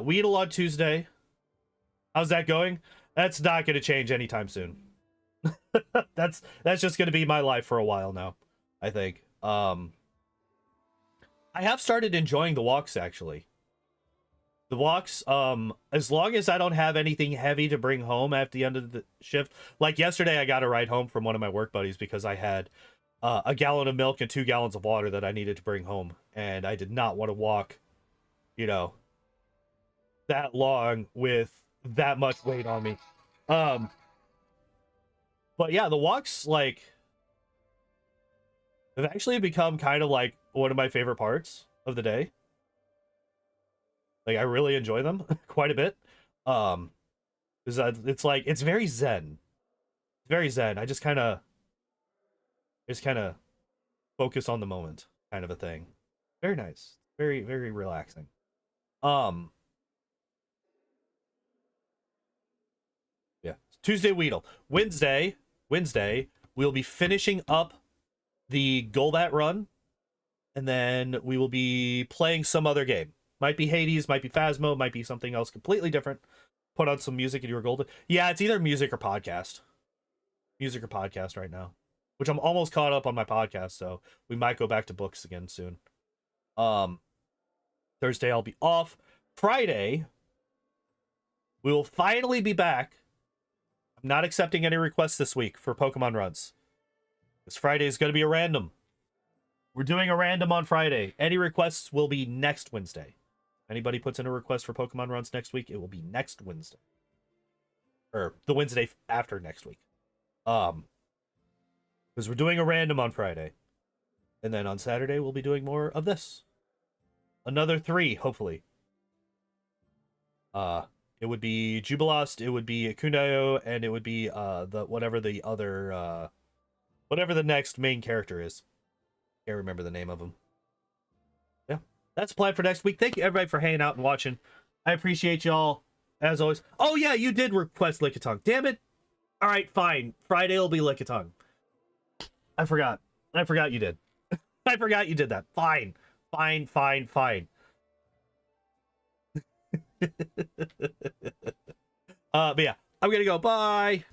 Weedle on Tuesday. How's that going? That's not going to change anytime soon. That's just going to be my life for a while now, I think. I have started enjoying the walks, actually. The walks, as long as I don't have anything heavy to bring home at the end of the shift. Like yesterday, I got a ride home from one of my work buddies because I had a gallon of milk and 2 gallons of water that I needed to bring home. And I did not want to walk, you know, that long with that much weight on me. But yeah, the walks, like, have actually become kind of like one of my favorite parts of the day. Like, I really enjoy them quite a bit. It's like, it's very zen. It's very zen. I just kind of focus on the moment, kind of a thing. Very nice. Very, very relaxing. Yeah. Tuesday Weedle. Wednesday, we'll be finishing up the Golbat run, and then we will be playing some other game. Might be Hades, might be Phasmo, might be something else completely different. Put on some music and you were golden. Yeah, it's either music or podcast. Music or podcast right now. Which I'm almost caught up on my podcast, so we might go back to books again soon. Thursday I'll be off. Friday, we will finally be back. I'm not accepting any requests this week for Pokemon runs. This Friday is going to be a random. We're doing a random on Friday. Any requests will be next Wednesday. Anybody puts in a request for Pokemon runs next week, it will be next Wednesday. Or the Wednesday after next week. Because we're doing a random on Friday. And then on Saturday, we'll be doing more of this. Another 3, hopefully. It would be Jubilost, it would be Kundayo, and it would be whatever the other whatever the next main character is. Can't remember the name of him. Yeah. That's planned for next week. Thank you everybody for hanging out and watching. I appreciate y'all as always. Oh yeah, you did request Lickitung. Damn it. All right, fine. Friday will be Lickitung. I forgot you did. I forgot you did that. Fine. Fine. But yeah, I'm gonna go. Bye.